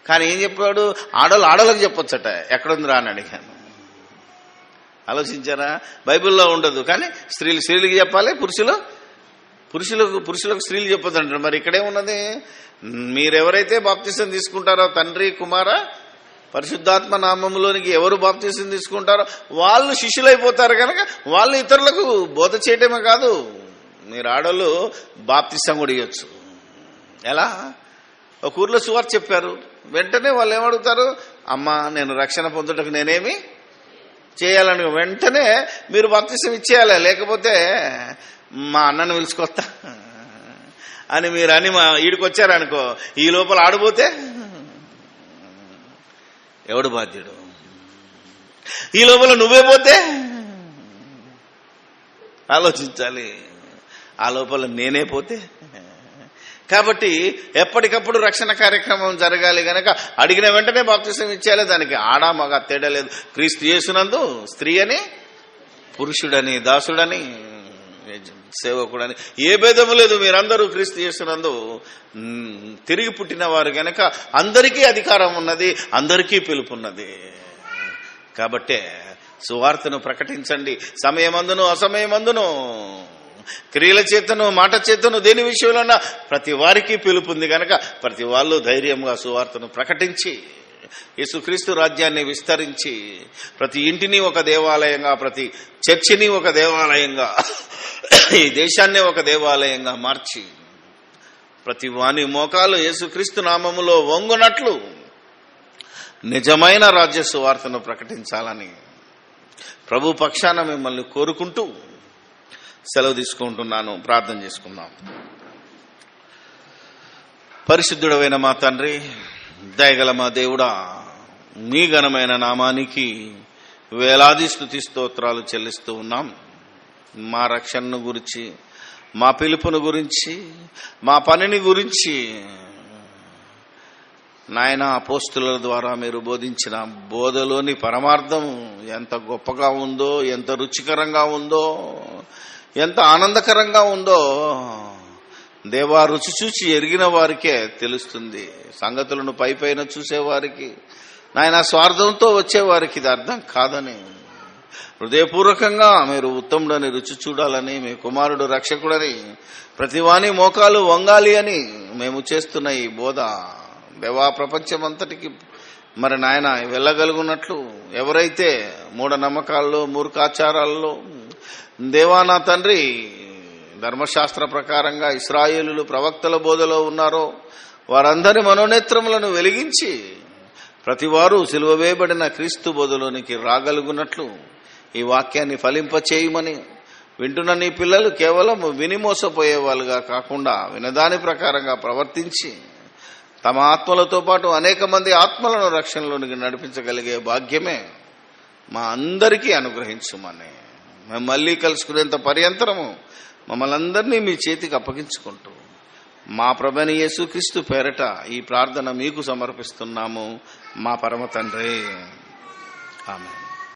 A: కానీ ఏం చెప్పాడు, ఆడోళ్ళకి చెప్పొచ్చట. ఎక్కడుందిరా అని అడిగాను. ఆలోచించారా? బైబిల్లో ఉండదు, కానీ స్త్రీలకి చెప్పాలి, పురుషులకు స్త్రీలు చెప్పొద్దు అంటారు. మరి ఇక్కడే ఉన్నది, మీరెవరైతే బాప్తిసం తీసుకుంటారో తండ్రి కుమార పరిశుద్ధాత్మ నామములోనికి ఎవరు బాప్తిసం తీసుకుంటారో వాళ్ళు శిష్యులైపోతారు కనుక వాళ్ళు ఇతరులకు బోధ చేయటమే కాదు, మీరు ఆడోళ్ళు బాప్తిసం కూడా ఇవ్వచ్చు. ఎలా? ఒక ఊర్లో సువార్త చెప్పారు, వెంటనే వాళ్ళు ఏమడుగుతారు, అమ్మా నేను రక్షణ పొందుటకు నేనేమి చేయాలని, వెంటనే మీరు బాప్తిసం ఇచ్చేయాలి, లేకపోతే మా అన్నను పిలుచుకొస్తా అని మీరు అని మా ఈడికి వచ్చారనుకో, ఈ లోపల ఆడిపోతే ఎవడు బాధ్యుడు? ఈ లోపల నువ్వే పోతే ఆలోచించాలి. ఆ లోపల నేనే పోతే. కాబట్టి ఎప్పటికప్పుడు రక్షణ కార్యక్రమం జరగాలి గనక అడిగిన వెంటనే బాప్తిసం ఇచ్చేయాలి. దానికి ఆడా మగ తేడా లేదు. క్రీస్తు యేసునందు స్త్రీ అని, పురుషుడని, దాసుడని, సేవకుడని ఏ భేదము లేదు. మీరందరూ క్రీస్తు యేసునందు తిరిగి పుట్టిన వారు గనక అందరికీ అధికారం ఉన్నది, అందరికీ పిలుపున్నది. కాబట్టే సువార్తను ప్రకటించండి. సమయమందును అసమయమందును, క్రియల చేతను మాట చేతను, దేని విషయంలో ప్రతి వారికి పిలుపుంది గనక ప్రతి వాళ్ళు ధైర్యంగా సువార్తను ప్రకటించి యేసుక్రీస్తు రాజ్యాన్ని విస్తరించి ప్రతి ఇంటిని ఒక దేవాలయంగా, ప్రతి చర్చిని ఒక దేవాలయంగా, ఈ దేశాన్ని ఒక దేవాలయంగా మార్చి ప్రతి వాని మోకాలు యేసుక్రీస్తు నామములో వంగునట్లు నిజమైన రాజ్య సువార్తను ప్రకటించాలని ప్రభు పక్షాన మిమ్మల్ని కోరుకుంటూ సెలవు తీసుకుంటున్నాను. ప్రార్థన చేసుకుందాం. పరిశుద్ధుడైన మా తండ్రి, దయగల మా దేవుడా, మీ ఘనమైన నామానికి వేలాది స్తుతి స్తోత్రాలు చెల్లిస్తూ ఉన్నాం. మా రక్షణను గురించి, మా పిలుపును గురించి, మా పనిని గురించి నాయన అపోస్తుల ద్వారా మీరు బోధించిన బోధలోని పరమార్థం ఎంత గొప్పగా ఉందో, ఎంత రుచికరంగా ఉందో, ఎంత ఆనందకరంగా ఉందో దేవా, రుచి చూచి ఎరిగిన వారికే తెలుస్తుంది. సంగతులను పైపైన చూసేవారికి, నాయన స్వార్థంతో వచ్చేవారికి ఇది అర్థం కాదని, హృదయపూర్వకంగా మీరు ఉత్తముడని రుచి చూడాలని, మీ కుమారుడు రక్షకుడని, ప్రతివాని మోకాలు వంగాలి అని మేము చేస్తున్న ఈ బోధ దేవా ప్రపంచమంతటికి
B: మరి నాయన వెళ్ళగలుగున్నట్లు ఎవరైతే మూఢనమ్మకాల్లో మూర్ఖాచారాల్లో దేవా నా తండ్రి ధర్మశాస్త్ర ప్రకారంగా ఇశ్రాయేలులు ప్రవక్తల బోధలో ఉన్నారో వారందరి మనోనేత్రములను వెలిగించి ప్రతివారు సిలువ వేయబడిన క్రీస్తు బోధలోనికి రాగలుగున్నట్లు ఈ వాక్యాన్ని ఫలింపచేయమని, వింటున్న నీ పిల్లలు కేవలం విని మోసపోయేవాళ్ళుగా కాకుండా వినదాని ప్రకారంగా ప్రవర్తించి తమ ఆత్మలతో పాటు అనేక మంది ఆత్మలను రక్షణలోనికి నడిపించగలిగే భాగ్యమే మా అందరికీ అనుగ్రహించుమని, మేము మళ్ళీ కలుసుకునేంత పర్యంతరము మమ్మల్ని అందరినీ మీ చేతికి అప్పగించుకుంటూ మా ప్రభువైన యేసుక్రీస్తు పేరట ఈ ప్రార్థన మీకు సమర్పిస్తున్నాము మా పరమ తండ్రి. ఆమేన్.